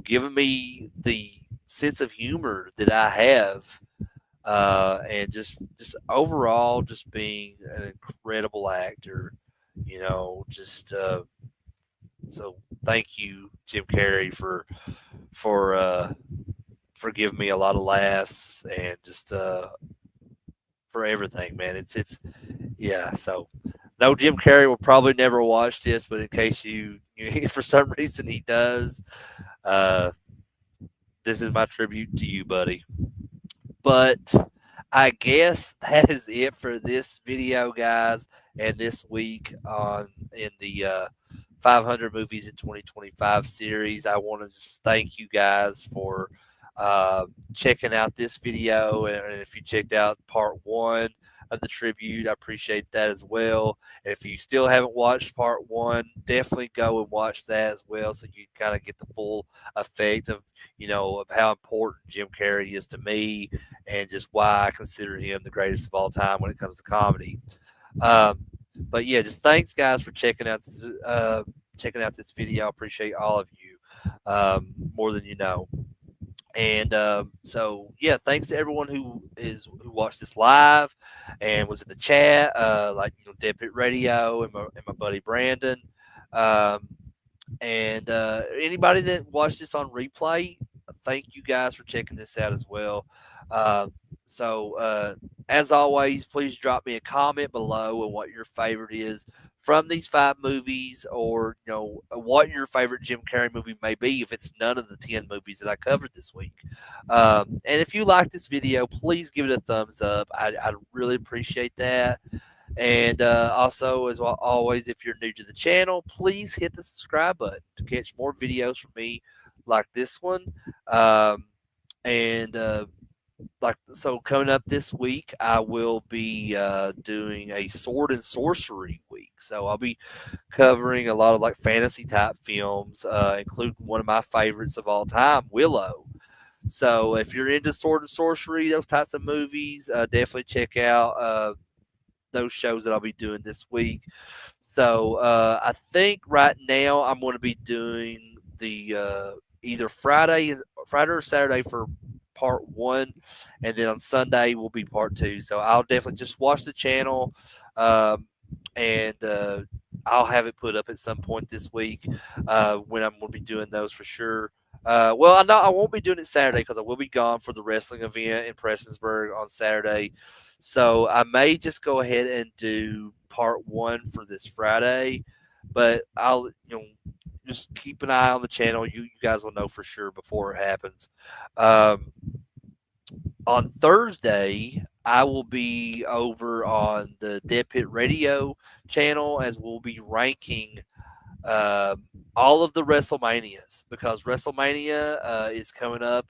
giving me the sense of humor that I have, and just overall just being an incredible actor. Just so thank you, Jim Carrey, for uh, for giving me a lot of laughs, and just for everything, man. It's yeah. So no, Jim Carrey will probably never watch this, but in case for some reason he does, uh, this is my tribute to you, buddy. But I guess that is it for this video, guys, and this week on in the 500 movies in 2025 series. I want to just thank you guys for checking out this video, and if you checked out part one of the tribute, I appreciate that as well. And if you still haven't watched part one, definitely go and watch that as well, so you kind of get the full effect of of how important Jim Carrey is to me, and just why I consider him the greatest of all time when it comes to comedy. Um, but yeah, just thanks guys for checking out this video. I appreciate all of you, more than you know. And so yeah, thanks to everyone who watched this live and was in the chat, like Dead Pit Radio and my buddy Brandon. Um, and anybody that watched this on replay, thank you guys for checking this out as well. Uh, so, as always, please drop me a comment below on what your favorite is from these five movies, or what your favorite Jim Carrey movie may be if it's none of the 10 movies that I covered this week. And if you like this video, please give it a thumbs up. I'd really appreciate that. And also, as well, always, if you're new to the channel, please hit the subscribe button to catch more videos from me like this one. Um, and coming up this week, I will be doing a sword and sorcery week. So I'll be covering a lot of like fantasy type films, including one of my favorites of all time, Willow. So if you're into sword and sorcery, those types of movies, definitely check out those shows that I'll be doing this week. So I think right now I'm going to be doing the either Friday or Saturday for part one, and then on Sunday will be part two. So I'll definitely just watch the channel, um, and I'll have it put up at some point this week when I'm going to be doing those for sure. Well, I know I won't be doing it Saturday because I will be gone for the wrestling event in Prestonsburg on Saturday. So I may just go ahead and do part one for this Friday, but I'll just keep an eye on the channel. You guys will know for sure before it happens. Um, on Thursday, I will be over on the Dead Pit Radio channel as we'll be ranking um, all of the WrestleManias because WrestleMania is coming up,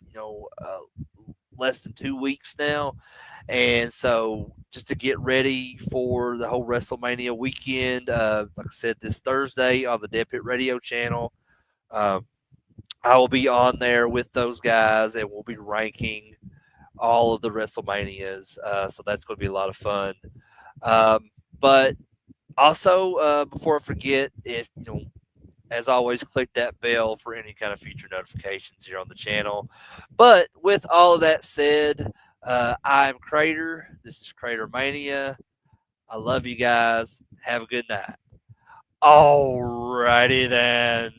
less than 2 weeks now. And so, just to get ready for the whole WrestleMania weekend, like I said, this Thursday on the Dead Pit Radio channel, um, I will be on there with those guys and we'll be ranking all of the WrestleManias. So, that's going to be a lot of fun. But also, before I forget, if as always, click that bell for any kind of future notifications here on the channel. But with all of that said, I'm Crater. This is CraterMania. I love you guys. Have a good night. Alrighty then.